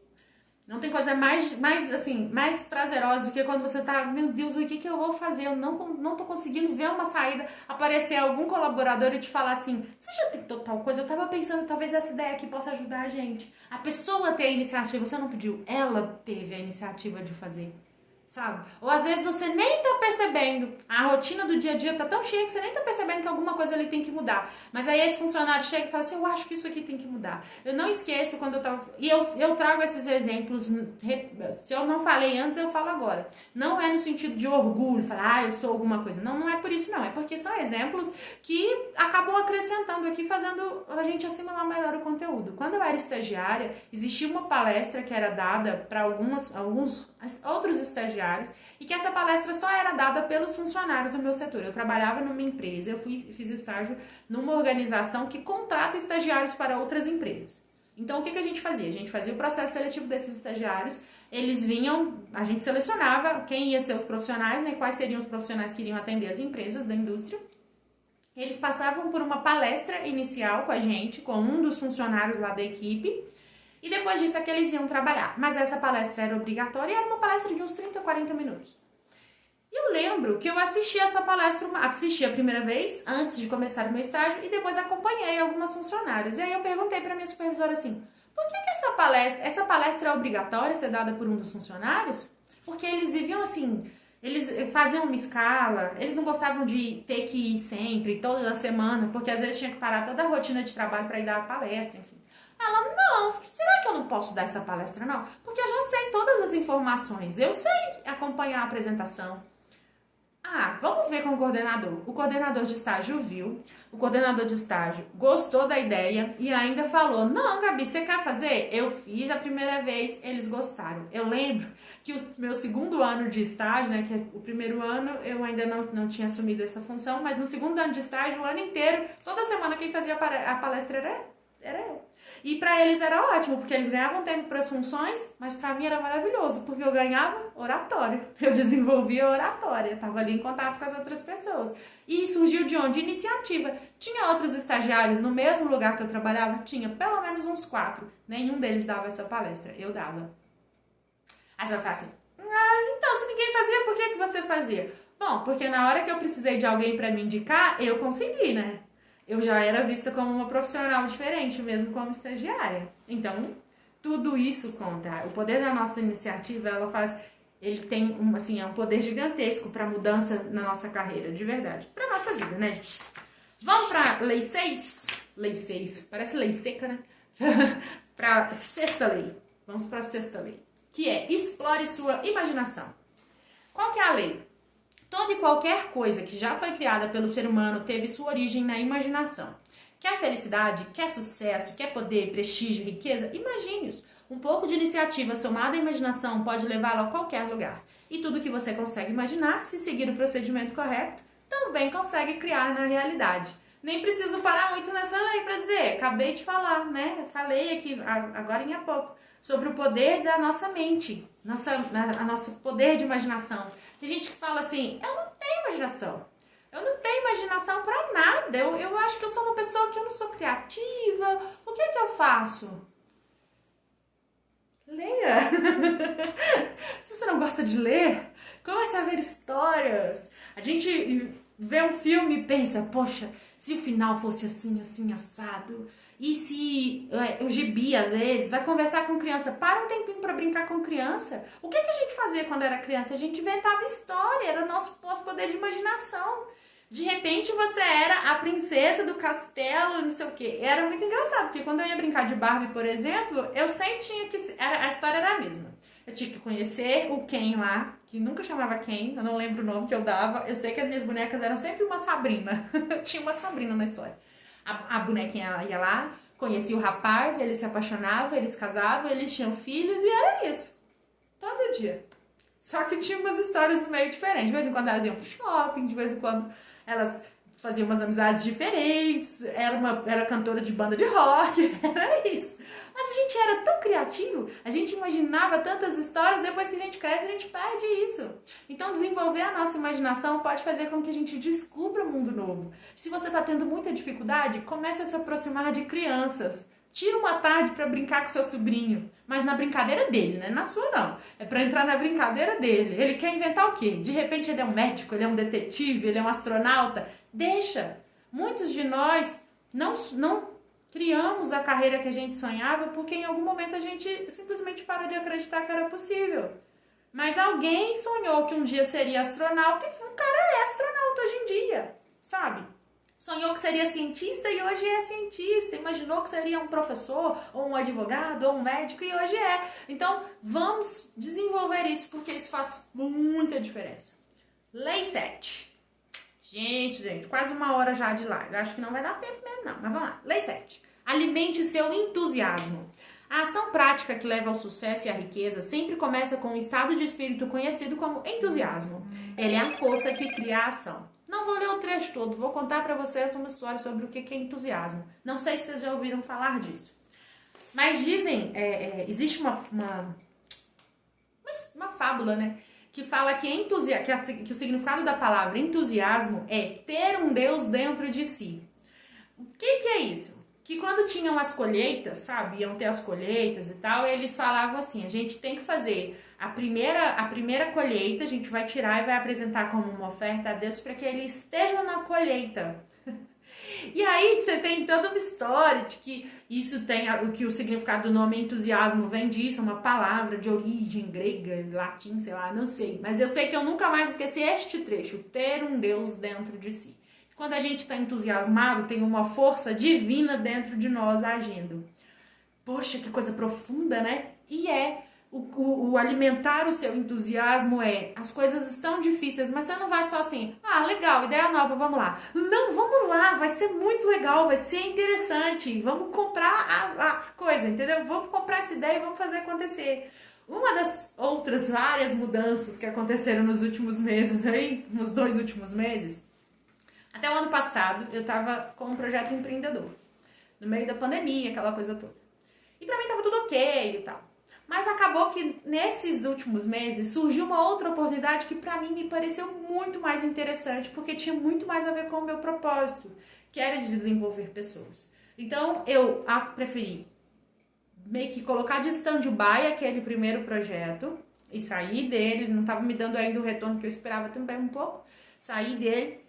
Não tem coisa mais prazerosa do que quando você tá, meu Deus, o que eu vou fazer? Eu não tô conseguindo ver uma saída, aparecer algum colaborador e te falar assim, você já tentou tal coisa? Eu tava pensando, talvez essa ideia aqui possa ajudar a gente. A pessoa ter a iniciativa, você não pediu, ela teve a iniciativa de fazer. Sabe? Ou às vezes você nem tá percebendo, a rotina do dia a dia tá tão cheia que você nem tá percebendo que alguma coisa ali tem que mudar. Mas aí esse funcionário chega e fala assim, eu acho que isso aqui tem que mudar. Eu não esqueço quando eu tava... E eu trago esses exemplos, se eu não falei antes, eu falo agora. Não é no sentido de orgulho, falar, eu sou alguma coisa. Não, não é por isso não, é porque são exemplos que acabam acrescentando aqui, fazendo a gente assimilar melhor o conteúdo. Quando eu era estagiária, existia uma palestra que era dada para alguns outros estagiários, e que essa palestra só era dada pelos funcionários do meu setor. Eu trabalhava numa empresa, eu fiz estágio numa organização que contrata estagiários para outras empresas. Então, o que a gente fazia? A gente fazia o processo seletivo desses estagiários, eles vinham, a gente selecionava quem ia ser os profissionais, né, quais seriam os profissionais que iriam atender as empresas da indústria. Eles passavam por uma palestra inicial com a gente, com um dos funcionários lá da equipe, e depois disso é que eles iam trabalhar. Mas essa palestra era obrigatória e era uma palestra de uns 30, 40 minutos. E eu lembro que eu assisti essa palestra, assisti a primeira vez, antes de começar o meu estágio, e depois acompanhei algumas funcionárias. E aí eu perguntei para minha supervisora assim, por que essa palestra é obrigatória ser dada por um dos funcionários? Porque eles viviam assim, eles faziam uma escala, eles não gostavam de ter que ir sempre, toda semana, porque às vezes tinha que parar toda a rotina de trabalho para ir dar a palestra, enfim. Ela, não, será que eu não posso dar essa palestra, não? Porque eu já sei todas as informações, eu sei acompanhar a apresentação. Ah, vamos ver com o coordenador. O coordenador de estágio viu, o coordenador de estágio gostou da ideia e ainda falou, não, Gabi, você quer fazer? Eu fiz a primeira vez, eles gostaram. Eu lembro que o meu segundo ano de estágio, né, que o primeiro ano eu ainda não tinha assumido essa função, mas no segundo ano de estágio, o ano inteiro, toda semana quem fazia a palestra era eu. E pra eles era ótimo, porque eles ganhavam tempo para as funções, mas pra mim era maravilhoso, porque eu ganhava oratória, eu desenvolvia oratória, estava ali em contato com as outras pessoas. E surgiu de onde? Iniciativa. Tinha outros estagiários no mesmo lugar que eu trabalhava? Tinha pelo menos uns 4. Nenhum deles dava essa palestra, eu dava. Aí você vai falar assim, então se ninguém fazia, por que você fazia? Bom, porque na hora que eu precisei de alguém para me indicar, eu consegui, né? Eu já era vista como uma profissional diferente, mesmo como estagiária. Então, tudo isso conta. O poder da nossa iniciativa, ele tem um poder gigantesco para mudança na nossa carreira, de verdade. Para nossa vida, né, gente? Vamos para lei 6? Lei 6, parece lei seca, né? Para sexta lei. Vamos para a sexta lei, que é explore sua imaginação. Qual que é a lei? Toda e qualquer coisa que já foi criada pelo ser humano teve sua origem na imaginação. Quer felicidade, quer sucesso, quer poder, prestígio, riqueza? Imagine-os. Um pouco de iniciativa somada à imaginação pode levá-lo a qualquer lugar. E tudo que você consegue imaginar, se seguir o procedimento correto, também consegue criar na realidade. Nem preciso parar muito nessa lei para dizer, acabei de falar, né? Falei aqui agora há pouco sobre o poder da nossa mente, nosso poder de imaginação. Tem gente que fala assim, eu não tenho imaginação. Eu não tenho imaginação pra nada. Eu acho que eu sou uma pessoa que eu não sou criativa. O que é que eu faço? Leia. Se você não gosta de ler, comece a ver histórias. A gente vê um filme e pensa, poxa, se o final fosse assim, assim, assado, E se o gibi, às vezes, vai conversar com criança, para um tempinho para brincar com criança. O que a gente fazia quando era criança? A gente inventava história, era nosso poder de imaginação. De repente você era a princesa do castelo, não sei o quê. Era muito engraçado, porque quando eu ia brincar de Barbie, por exemplo, eu sempre tinha que... a história era a mesma. Eu tinha que conhecer o Ken lá, que nunca chamava Ken, eu não lembro o nome que eu dava. Eu sei que as minhas bonecas eram sempre uma Sabrina. Tinha uma Sabrina na história. A bonequinha ia lá, conhecia o rapaz, eles se apaixonavam, eles casavam, eles tinham filhos e era isso. Todo dia. Só que tinha umas histórias no meio diferentes. De vez em quando elas iam pro shopping, de vez em quando elas faziam umas amizades diferentes, era cantora de banda de rock, era isso. Mas a gente era tão criativo, a gente imaginava tantas histórias, depois que a gente cresce, a gente perde isso. Então, desenvolver a nossa imaginação pode fazer com que a gente descubra um mundo novo. Se você está tendo muita dificuldade, comece a se aproximar de crianças. Tira uma tarde para brincar com seu sobrinho, mas na brincadeira dele, né? Na sua não. É para entrar na brincadeira dele. Ele quer inventar o quê? De repente ele é um médico, ele é um detetive, ele é um astronauta. Deixa. Muitos de nós não criamos a carreira que a gente sonhava porque em algum momento a gente simplesmente parou de acreditar que era possível. Mas alguém sonhou que um dia seria astronauta e o cara é astronauta hoje em dia, sabe? Sonhou que seria cientista e hoje é cientista. Imaginou que seria um professor, ou um advogado, ou um médico e hoje é. Então, vamos desenvolver isso porque isso faz muita diferença. Lei 7. Gente, quase 1 hora já de live. Acho que não vai dar tempo mesmo não, mas vamos lá. Lei 7. Alimente seu entusiasmo. A ação prática que leva ao sucesso e à riqueza sempre começa com um estado de espírito conhecido como entusiasmo. Ele é a força que cria a ação. Não vou ler o trecho todo, vou contar para vocês uma história sobre o que é entusiasmo. Não sei se vocês já ouviram falar disso. Mas dizem, existe uma fábula, né? Que fala que o significado da palavra entusiasmo é ter um Deus dentro de si. O que é isso? Que quando tinham as colheitas, sabe? Iam ter as colheitas e tal, eles falavam assim, a gente tem que fazer a primeira colheita, a gente vai tirar e vai apresentar como uma oferta a Deus para que ele esteja na colheita. E aí você tem toda uma história de que isso tem, o significado do nome entusiasmo vem disso, uma palavra de origem grega, latim, sei lá, não sei. Mas eu sei que eu nunca mais esqueci este trecho, ter um Deus dentro de si. Quando a gente está entusiasmado, tem uma força divina dentro de nós agindo. Poxa, que coisa profunda, né? E o alimentar o seu entusiasmo as coisas estão difíceis, mas você não vai só assim, legal, ideia nova, vamos lá. Não, vamos lá, vai ser muito legal, vai ser interessante, vamos comprar a coisa, entendeu? Vamos comprar essa ideia e vamos fazer acontecer. Uma das outras várias mudanças que aconteceram nos últimos meses aí, nos 2 últimos meses, até o ano passado eu tava com um projeto empreendedor, no meio da pandemia, aquela coisa toda. E pra mim tava tudo ok e tal. Mas acabou que nesses últimos meses surgiu uma outra oportunidade que pra mim me pareceu muito mais interessante, porque tinha muito mais a ver com o meu propósito, que era de desenvolver pessoas. Então eu preferi meio que colocar de stand-by aquele primeiro projeto e sair dele, não estava me dando ainda o retorno que eu esperava também um pouco, sair dele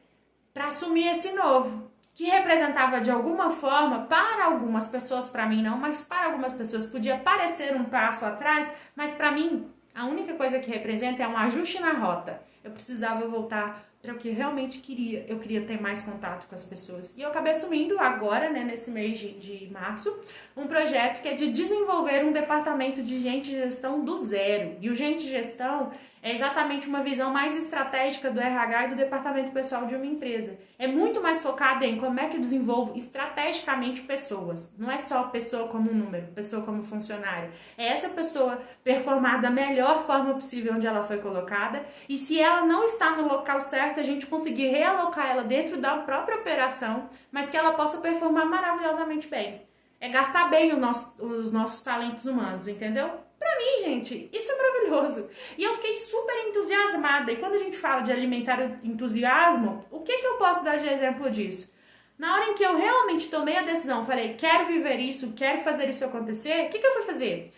para assumir esse novo, que representava de alguma forma, para algumas pessoas, para mim não, mas para algumas pessoas podia parecer um passo atrás, mas para mim a única coisa que representa é um ajuste na rota. Eu precisava voltar para o que eu realmente queria. Eu queria ter mais contato com as pessoas. E eu acabei assumindo agora, né, nesse mês de março, um projeto que é de desenvolver um departamento de gente de gestão do zero. E o gente de gestão é exatamente uma visão mais estratégica do RH e do departamento pessoal de uma empresa. É muito mais focado em como é que eu desenvolvo estrategicamente pessoas. Não é só pessoa como um número, pessoa como funcionário. É essa pessoa performar da melhor forma possível onde ela foi colocada. E se ela não está no local certo, a gente conseguir realocar ela dentro da própria operação, mas que ela possa performar maravilhosamente bem. É gastar bem os nossos talentos humanos, entendeu? Pra mim, gente, isso é maravilhoso. E eu fiquei super entusiasmada. E quando a gente fala de alimentar o entusiasmo, o que eu posso dar de exemplo disso? Na hora em que eu realmente tomei a decisão, falei, quero viver isso, quero fazer isso acontecer, o que eu fui fazer?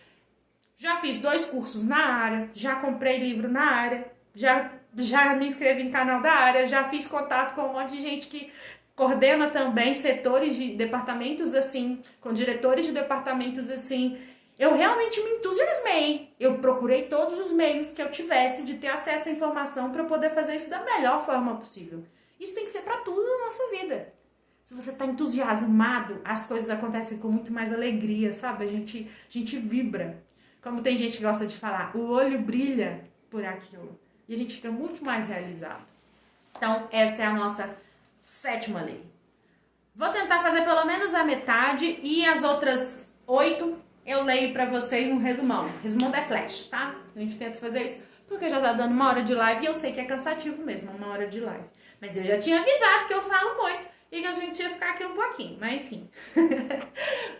Já fiz 2 cursos na área, já comprei livro na área, já me inscrevi em canal da área, já fiz contato com um monte de gente que coordena também setores de departamentos assim, com diretores de departamentos assim. Eu realmente me entusiasmei. Eu procurei todos os meios que eu tivesse de ter acesso à informação para eu poder fazer isso da melhor forma possível. Isso tem que ser para tudo na nossa vida. Se você está entusiasmado, as coisas acontecem com muito mais alegria, sabe? A gente vibra. Como tem gente que gosta de falar, o olho brilha por aquilo. E a gente fica muito mais realizado. Então, esta é a nossa 7ª lei. Vou tentar fazer pelo menos a metade e as outras 8 eu leio para vocês um resumão. Resumão da Flash, tá? A gente tenta fazer isso porque já tá dando 1 hora de live e eu sei que é cansativo mesmo, 1 hora de live. Mas eu já tinha avisado que eu falo muito e que a gente ia ficar aqui um pouquinho, mas enfim.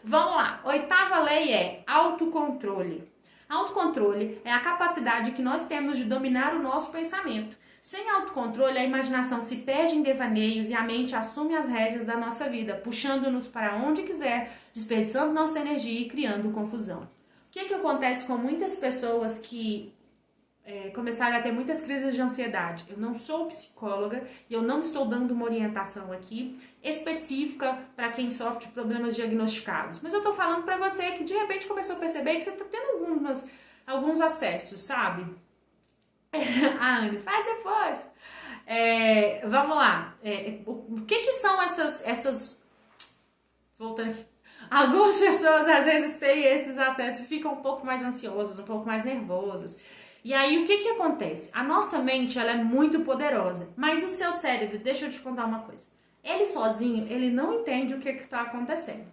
Vamos lá. 8ª lei é autocontrole. Autocontrole é a capacidade que nós temos de dominar o nosso pensamento. Sem autocontrole, a imaginação se perde em devaneios e a mente assume as rédeas da nossa vida, puxando-nos para onde quiser, desperdiçando nossa energia e criando confusão. O que acontece com muitas pessoas que começaram a ter muitas crises de ansiedade? Eu não sou psicóloga e eu não estou dando uma orientação aqui específica para quem sofre de problemas diagnosticados. Mas eu estou falando para você que de repente começou a perceber que você está tendo alguns acessos, sabe? A Anne, faz depois. Vamos lá. O que são essas... Voltando aqui. Algumas pessoas às vezes têm esses acessos e ficam um pouco mais ansiosas, um pouco mais nervosas. E aí o que acontece? A nossa mente ela é muito poderosa, mas o seu cérebro, deixa eu te contar uma coisa. Ele sozinho, ele não entende o que está acontecendo.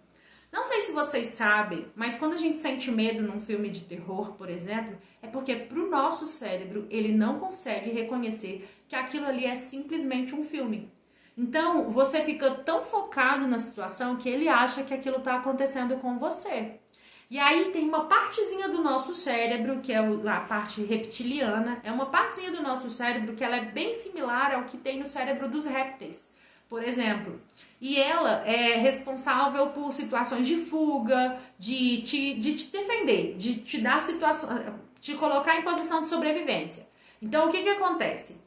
Não sei se vocês sabem, mas quando a gente sente medo num filme de terror, por exemplo, é porque pro nosso cérebro ele não consegue reconhecer que aquilo ali é simplesmente um filme. Então, você fica tão focado na situação que ele acha que aquilo está acontecendo com você. E aí tem uma partezinha do nosso cérebro, que é a parte reptiliana, é uma partezinha do nosso cérebro que ela é bem similar ao que tem no cérebro dos répteis, por exemplo. E ela é responsável por situações de fuga, de te defender, de te dar situações, te colocar em posição de sobrevivência. Então, o que acontece?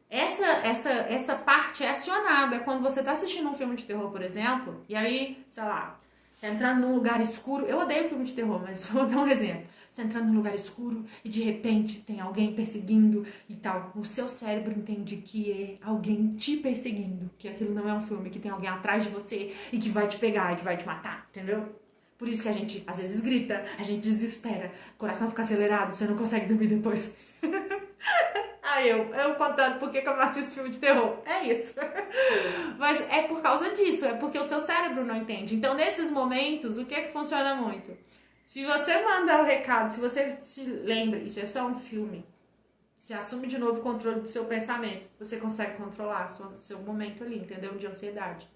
Essa parte é acionada quando você está assistindo um filme de terror, por exemplo, e aí, sei lá, tá entrando num lugar escuro. Eu odeio filme de terror, mas vou dar um exemplo. Você entrando num lugar escuro e de repente tem alguém perseguindo e tal. O seu cérebro entende que é alguém te perseguindo, que aquilo não é um filme, que tem alguém atrás de você e que vai te pegar e que vai te matar, entendeu? Por isso que a gente às vezes grita, a gente desespera, o coração fica acelerado, você não consegue dormir depois. Aí eu contando por que eu não assisto filme de terror. É isso. Mas é por causa disso, é porque o seu cérebro não entende. Então, nesses momentos, o que é que funciona muito? Se você mandar o recado, se você se lembra, isso é só um filme, se assume de novo o controle do seu pensamento, você consegue controlar seu momento ali, entendeu? De ansiedade.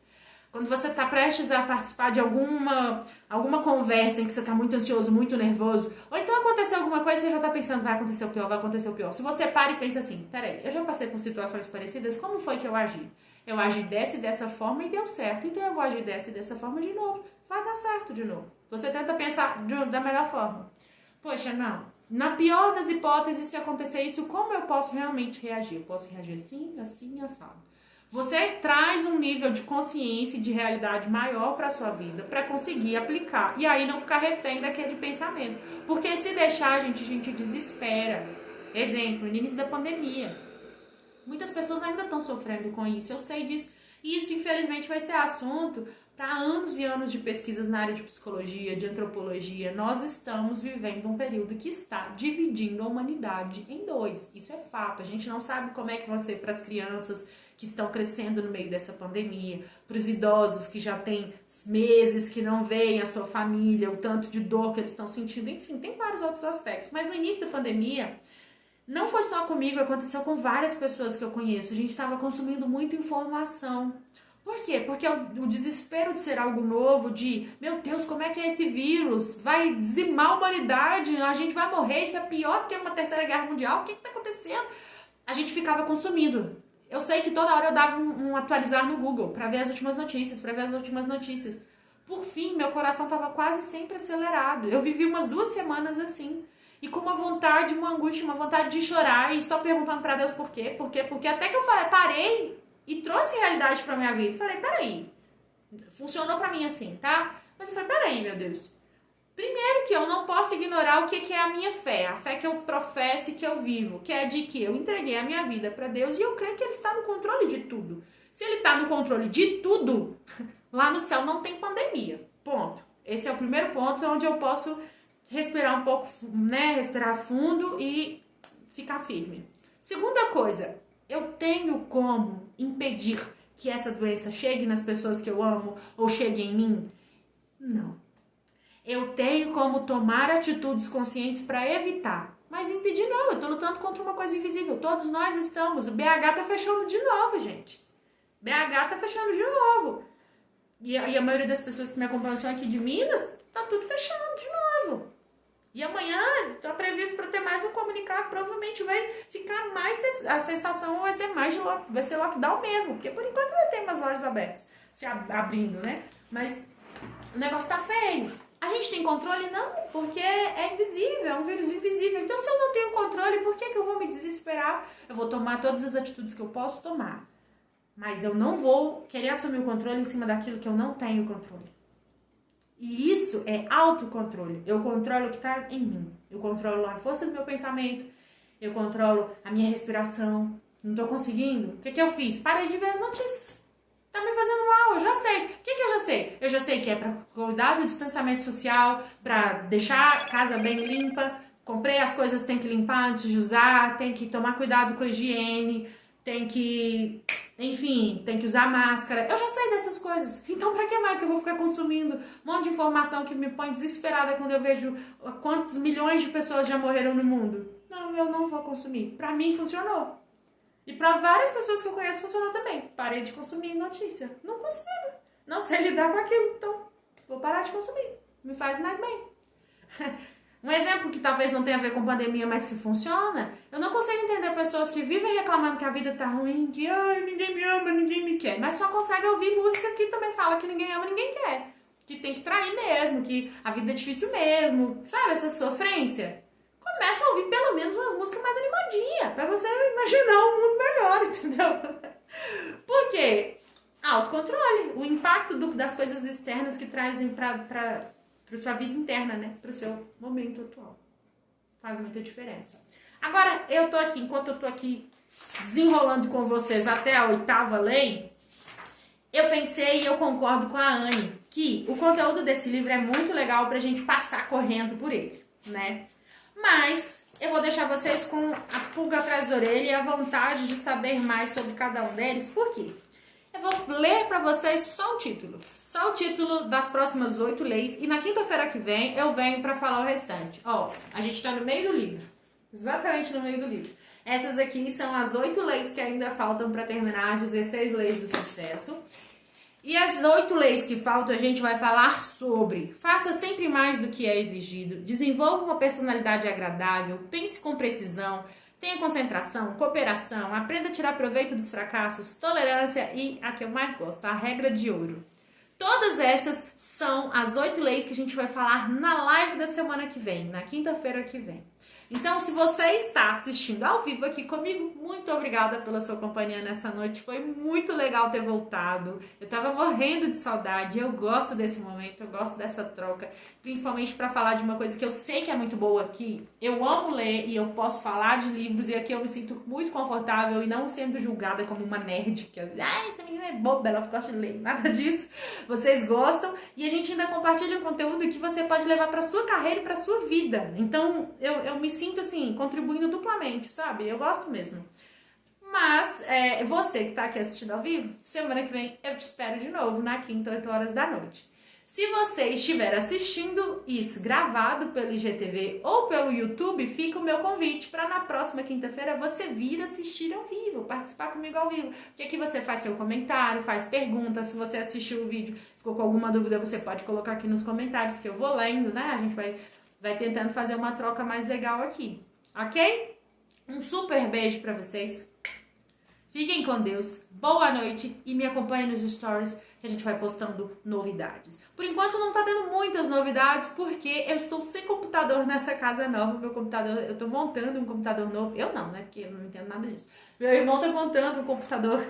Quando você está prestes a participar de alguma conversa em que você está muito ansioso, muito nervoso, ou então aconteceu alguma coisa e você já está pensando, vai acontecer o pior, vai acontecer o pior. Se você para e pensa assim, peraí, eu já passei por situações parecidas, como foi que eu agi? Eu agi dessa e dessa forma e deu certo, então eu vou agir dessa e dessa forma de novo, vai dar certo de novo. Você tenta pensar da melhor forma. Poxa, não. Na pior das hipóteses, se acontecer isso, como eu posso realmente reagir? Eu posso reagir assim, assim, assado. Você traz um nível de consciência e de realidade maior para a sua vida, para conseguir aplicar. E aí não ficar refém daquele pensamento. Porque se deixar, a gente desespera. Exemplo, no início da pandemia. Muitas pessoas ainda estão sofrendo com isso, eu sei disso. E isso, infelizmente, vai ser assunto para anos e anos de pesquisas na área de psicologia, de antropologia. Nós estamos vivendo um período que está dividindo a humanidade em dois. Isso é fato. A gente não sabe como é que vai ser para as crianças que estão crescendo no meio dessa pandemia, para os idosos que já têm meses que não veem a sua família, o tanto de dor que eles estão sentindo, enfim, tem vários outros aspectos. Mas no início da pandemia, não foi só comigo, aconteceu com várias pessoas que eu conheço. A gente estava consumindo muita informação. Por quê? Porque o desespero de ser algo novo, de, meu Deus, como é que é esse vírus? Vai dizimar a humanidade, a gente vai morrer, isso é pior do que uma terceira guerra mundial, o que está acontecendo? A gente ficava consumindo. Eu sei que toda hora eu dava um atualizar no Google para ver as últimas notícias, Por fim, meu coração estava quase sempre acelerado. Eu vivi umas 2 semanas assim. E com uma vontade, uma angústia, uma vontade de chorar e só perguntando para Deus por quê, até que eu parei e trouxe realidade pra minha vida. Falei, peraí, funcionou pra mim assim, tá? Mas eu falei, peraí, meu Deus. Primeiro que eu não posso ignorar o que é a minha fé, a fé que eu professo e que eu vivo, que é de que eu entreguei a minha vida pra Deus e eu creio que Ele está no controle de tudo. Se Ele está no controle de tudo, lá no céu não tem pandemia, ponto. Esse é o primeiro ponto onde eu posso respirar um pouco, né, respirar fundo e ficar firme. Segunda coisa, eu tenho como impedir que essa doença chegue nas pessoas que eu amo ou chegue em mim? Não. Eu tenho como tomar atitudes conscientes para evitar. Mas impedir não, eu tô lutando contra uma coisa invisível. Todos nós estamos. O BH tá fechando de novo, gente. BH tá fechando de novo. E a maioria das pessoas que me acompanham são aqui de Minas, tá tudo fechando de novo. E amanhã tá previsto para ter mais um comunicado, provavelmente vai ficar mais, a sensação vai ser mais de vai ser lockdown mesmo, porque por enquanto ainda tem umas lojas abertas, se abrindo, né? Mas o negócio tá feio. A gente tem controle? Não, porque é invisível, é um vírus invisível. Então, se eu não tenho controle, por que eu vou me desesperar? Eu vou tomar todas as atitudes que eu posso tomar. Mas eu não vou querer assumir o controle em cima daquilo que eu não tenho controle. E isso é autocontrole. Eu controlo o que está em mim. Eu controlo a força do meu pensamento. Eu controlo a minha respiração. Não estou conseguindo? O que eu fiz? Parei de ver as notícias. Tá me fazendo mal, eu já sei. O que eu já sei? Eu já sei que é pra cuidar do distanciamento social, pra deixar a casa bem limpa. Comprei as coisas, tem que limpar antes de usar, tem que tomar cuidado com a higiene, tem que, enfim, tem que usar máscara. Eu já sei dessas coisas. Então pra que mais que eu vou ficar consumindo um monte de informação que me põe desesperada quando eu vejo quantos milhões de pessoas já morreram no mundo? Não, eu não vou consumir. Pra mim funcionou. E para várias pessoas que eu conheço funcionou também. Parei de consumir notícia. Não consigo. Não sei lidar com aquilo. Então, vou parar de consumir. Me faz mais bem. Um exemplo que talvez não tenha a ver com pandemia, mas que funciona. Eu não consigo entender pessoas que vivem reclamando que a vida tá ruim, que ai, ninguém me ama, ninguém me quer. Mas só conseguem ouvir música que também fala que ninguém ama, ninguém quer. Que tem que trair mesmo, que a vida é difícil mesmo. Sabe, essa sofrência? Começa a ouvir pelo menos umas músicas mais animadinhas, pra você imaginar um mundo melhor, entendeu? Por quê? Autocontrole, o impacto das coisas externas que trazem pra sua vida interna, né? Pro seu momento atual. Faz muita diferença. Agora, enquanto eu tô aqui desenrolando com vocês até a 8ª lei, eu pensei e eu concordo com a Anne, que o conteúdo desse livro é muito legal pra gente passar correndo por ele, né? Mas eu vou deixar vocês com a pulga atrás da orelha e a vontade de saber mais sobre cada um deles. Por quê? Eu vou ler para vocês só o título das próximas 8 leis. E na quinta-feira que vem eu venho para falar o restante. Ó, a gente tá no meio do livro. Exatamente no meio do livro. Essas aqui são as 8 leis que ainda faltam para terminar as 16 leis do sucesso. E as 8 leis que faltam, a gente vai falar sobre: faça sempre mais do que é exigido, desenvolva uma personalidade agradável, pense com precisão, tenha concentração, cooperação, aprenda a tirar proveito dos fracassos, tolerância e a que eu mais gosto, a regra de ouro. Todas essas são as 8 leis que a gente vai falar na live da semana que vem, na quinta-feira que vem. Então, se você está assistindo ao vivo aqui comigo, muito obrigada pela sua companhia nessa noite. Foi muito legal ter voltado. Eu tava morrendo de saudade. Eu gosto desse momento, eu gosto dessa troca, principalmente para falar de uma coisa que eu sei que é muito boa aqui. Eu amo ler e eu posso falar de livros e aqui eu me sinto muito confortável e não sendo julgada como uma nerd, que essa menina é boba, ela gosta de ler. Nada disso. Vocês gostam e a gente ainda compartilha um conteúdo que você pode levar para sua carreira e para sua vida. Então, eu me sinto assim, contribuindo duplamente, sabe? Eu gosto mesmo. Mas, você que tá aqui assistindo ao vivo, semana que vem eu te espero de novo, na quinta, 8 horas da noite. Se você estiver assistindo isso gravado pelo IGTV ou pelo YouTube, fica o meu convite para na próxima quinta-feira você vir assistir ao vivo, participar comigo ao vivo. Porque aqui você faz seu comentário, faz perguntas. Se você assistiu o vídeo, ficou com alguma dúvida, você pode colocar aqui nos comentários que eu vou lendo, né? A gente vai tentando fazer uma troca mais legal aqui, ok? Um super beijo pra vocês. Fiquem com Deus, boa noite e me acompanhem nos stories que a gente vai postando novidades. Por enquanto não tá tendo muitas novidades porque eu estou sem computador nessa casa nova. Meu computador, eu tô montando um computador novo. Eu não, né? Porque eu não entendo nada disso. Meu irmão tá montando um computador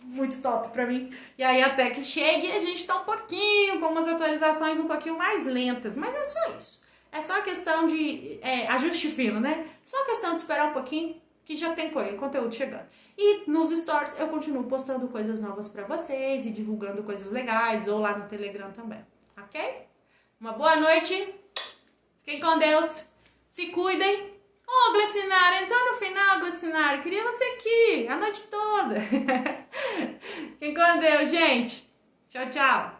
muito top pra mim. E aí até que chegue a gente tá um pouquinho com umas atualizações um pouquinho mais lentas, mas é só isso. É só questão de ajuste fino, né? Só questão de esperar um pouquinho que já tem conteúdo chegando. E nos stories eu continuo postando coisas novas pra vocês e divulgando coisas legais, ou lá no Telegram também, ok? Uma boa noite, fiquem com Deus, se cuidem. Ô, Glecinara, entrou no final, Glecinara. Queria você aqui a noite toda. Fiquem com Deus, gente. Tchau, tchau.